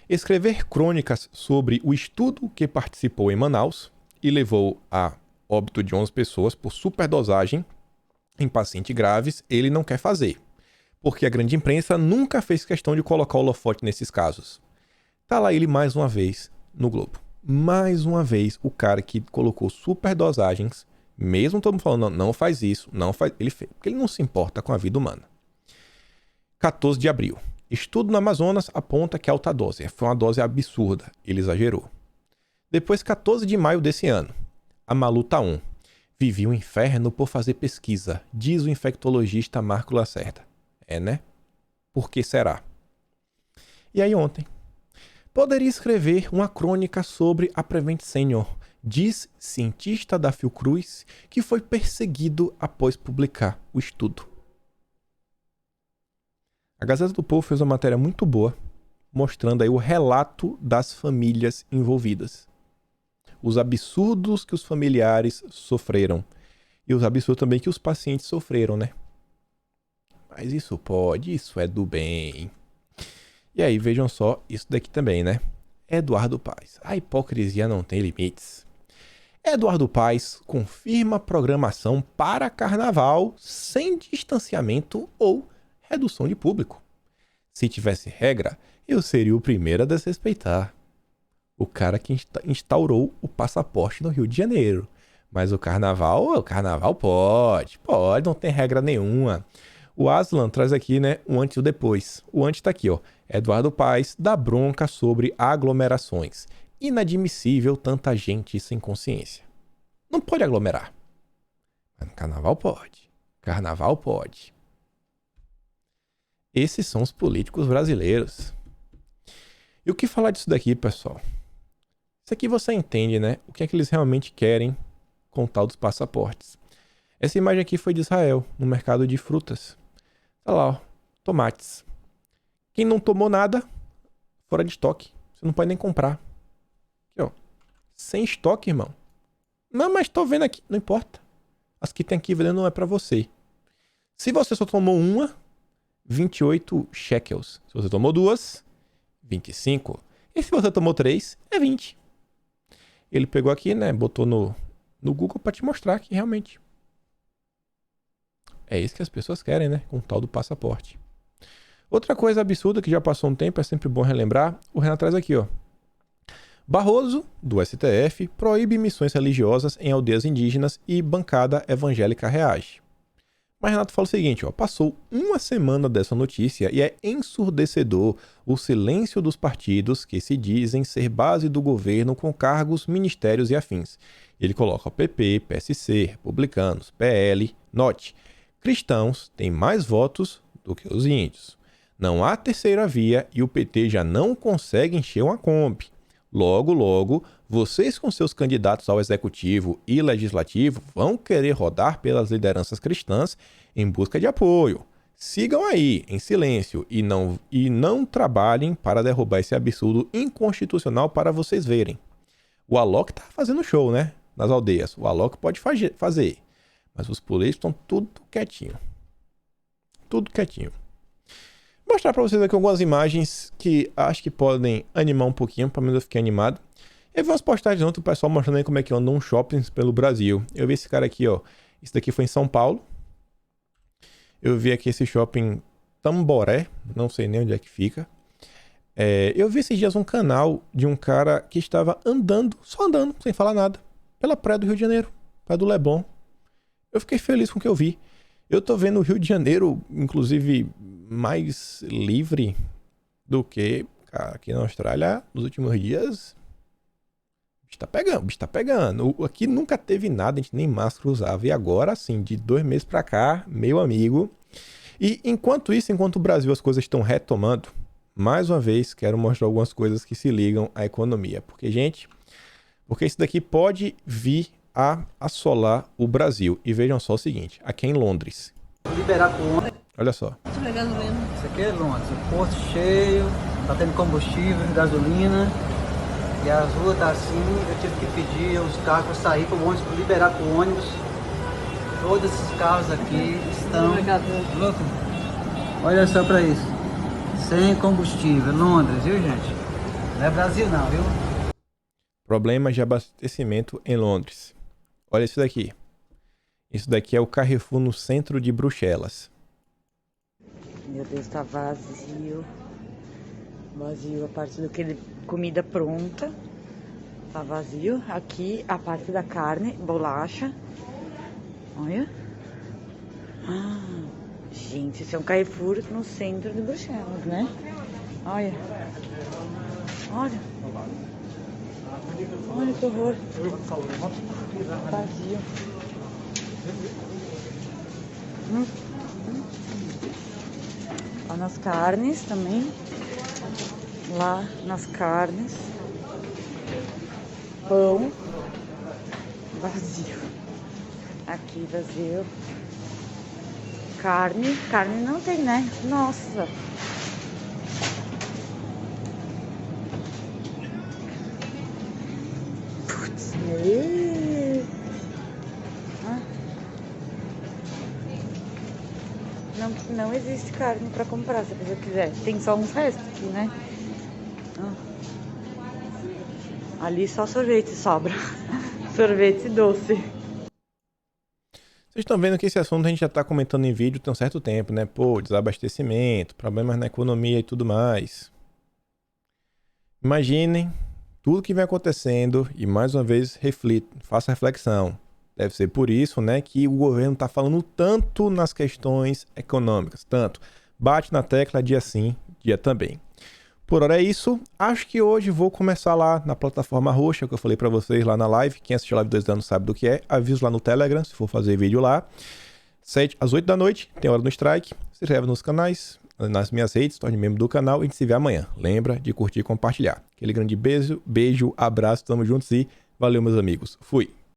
Escrever crônicas sobre o estudo que participou em Manaus e levou a óbito de 11 pessoas por superdosagem em pacientes graves, ele não quer fazer. Porque a grande imprensa nunca fez questão de colocar o holofote nesses casos. Tá lá ele mais uma vez no Globo. Mais uma vez, o cara que colocou superdosagens, mesmo todo mundo falando, não faz isso, não faz, ele fez, porque ele não se importa com a vida humana. 14 de abril. Estudo no Amazonas aponta que a alta dose foi uma dose absurda, ele exagerou. Depois, 14 de maio desse ano. A Maluta 1. Vivi um inferno por fazer pesquisa, diz o infectologista Marco Lacerda. É, né? Por que será? E aí ontem. Poderia escrever uma crônica sobre a Prevent Senior, diz cientista da Fiocruz que foi perseguido após publicar o estudo. A Gazeta do Povo fez uma matéria muito boa, mostrando aí o relato das famílias envolvidas. Os absurdos que os familiares sofreram. E os absurdos também que os pacientes sofreram, né? Mas isso pode, isso é do bem. E aí, vejam só, isso daqui também, né? Eduardo Paes. A hipocrisia não tem limites. Eduardo Paes confirma programação para carnaval sem distanciamento ou redução de público. Se tivesse regra, eu seria o primeiro a desrespeitar. O cara que instaurou o passaporte no Rio de Janeiro. Mas o carnaval pode, não tem regra nenhuma. O Aslan traz aqui, né, um antes e o depois. O antes tá aqui, ó. Eduardo Paes dá bronca sobre aglomerações. Inadmissível tanta gente sem consciência. Não pode aglomerar. Mas no carnaval pode. Carnaval pode. Esses são os políticos brasileiros. E o que falar disso daqui, pessoal? Isso aqui você entende, né? O que é que eles realmente querem com o tal dos passaportes. Essa imagem aqui foi de Israel, no mercado de frutas. Tá lá, ó, tomates. Quem não tomou nada, fora de estoque. Você não pode nem comprar. Aqui, ó. Sem estoque, irmão. Não, mas tô vendo aqui. Não importa. As que tem aqui vendendo não é pra você. Se você só tomou uma, 28 shekels. Se você tomou duas, 25. E se você tomou três, é 20. Ele pegou aqui, né? Botou no Google pra te mostrar que realmente é isso que as pessoas querem, né? Com o tal do passaporte. Outra coisa absurda que já passou um tempo, é sempre bom relembrar, o Renan traz aqui, ó. Barroso, do STF, proíbe missões religiosas em aldeias indígenas e bancada evangélica reage. Mas Renato fala o seguinte, ó, passou uma semana dessa notícia e é ensurdecedor o silêncio dos partidos que se dizem ser base do governo com cargos, ministérios e afins. Ele coloca o PP, PSC, Republicanos, PL, note, cristãos têm mais votos do que os índios. Não há terceira via e o PT já não consegue encher uma Kombi. Logo, logo, vocês com seus candidatos ao executivo e legislativo vão querer rodar pelas lideranças cristãs em busca de apoio. Sigam aí, em silêncio, e não trabalhem para derrubar esse absurdo inconstitucional para vocês verem. O Alok tá fazendo show, né? Nas aldeias. O Alok pode fazer. Mas os políticos estão tudo quietinho. Tudo quietinho. Vou mostrar para vocês aqui algumas imagens que acho que podem animar um pouquinho, pelo menos eu fiquei animado. Eu vi umas postagens ontem, o pessoal mostrando aí como é que andam shoppings pelo Brasil. Eu vi esse cara aqui, ó. Esse daqui foi em São Paulo. Eu vi aqui esse shopping Tamboré, não sei nem onde é que fica. Eu vi esses dias um canal de um cara que estava andando, só andando, sem falar nada, pela praia do Rio de Janeiro, praia do Leblon. Eu fiquei feliz com o que eu vi. Eu tô vendo o Rio de Janeiro, inclusive, mais livre do que, cara, aqui na Austrália, nos últimos dias. O bicho tá pegando. Aqui nunca teve nada, a gente nem máscara usava. E agora, assim, de 2 meses pra cá, meu amigo. E enquanto isso, enquanto o Brasil as coisas estão retomando, mais uma vez, quero mostrar algumas coisas que se ligam à economia. Porque isso daqui pode vir a assolar o Brasil. E vejam só o seguinte, aqui em Londres. Liberar com ônibus. Olha só. Isso aqui é Londres, o porto cheio, tá tendo combustível, gasolina. E as ruas tá assim, eu tive que pedir os carros para sair para o ônibus, para liberar com o ônibus. Todos esses carros aqui estão... Louco? Olha só para isso. Sem combustível, Londres, viu gente? Não é Brasil não, viu? Problemas de abastecimento em Londres. Olha isso daqui. Isso daqui é o Carrefour no centro de Bruxelas. Meu Deus, tá vazio. Vazio a parte do que comida pronta. Tá vazio. Aqui a parte da carne, bolacha. Olha. Gente, esse é um Carrefour no centro de Bruxelas, né? Olha. Olha. Olha que horror. Vazio. Olha nas carnes também. Lá nas carnes. Pão. Vazio. Aqui vazio. Carne. Carne não tem, né? Nossa. Putz. Não existe carne pra comprar, se a pessoa quiser. Tem só uns restos aqui, né? Ali só sorvete sobra. Sorvete doce. Vocês estão vendo que esse assunto a gente já tá comentando em vídeo tem um certo tempo, né? Pô, desabastecimento, problemas na economia e tudo mais. Imaginem tudo que vem acontecendo e mais uma vez faça reflexão. Deve ser por isso, né, que o governo está falando tanto nas questões econômicas, tanto bate na tecla dia sim, dia também. Por hora é isso. Acho que hoje vou começar lá na plataforma roxa que eu falei pra vocês lá na live. Quem assistiu a live 2 anos sabe do que é. Aviso lá no Telegram, se for fazer vídeo lá. Às 8 da noite, tem hora no strike. Se inscreve nos canais, nas minhas redes, torne membro do canal e a gente se vê amanhã. Lembra de curtir e compartilhar. Aquele grande beijo, abraço, tamo juntos e valeu, meus amigos. Fui!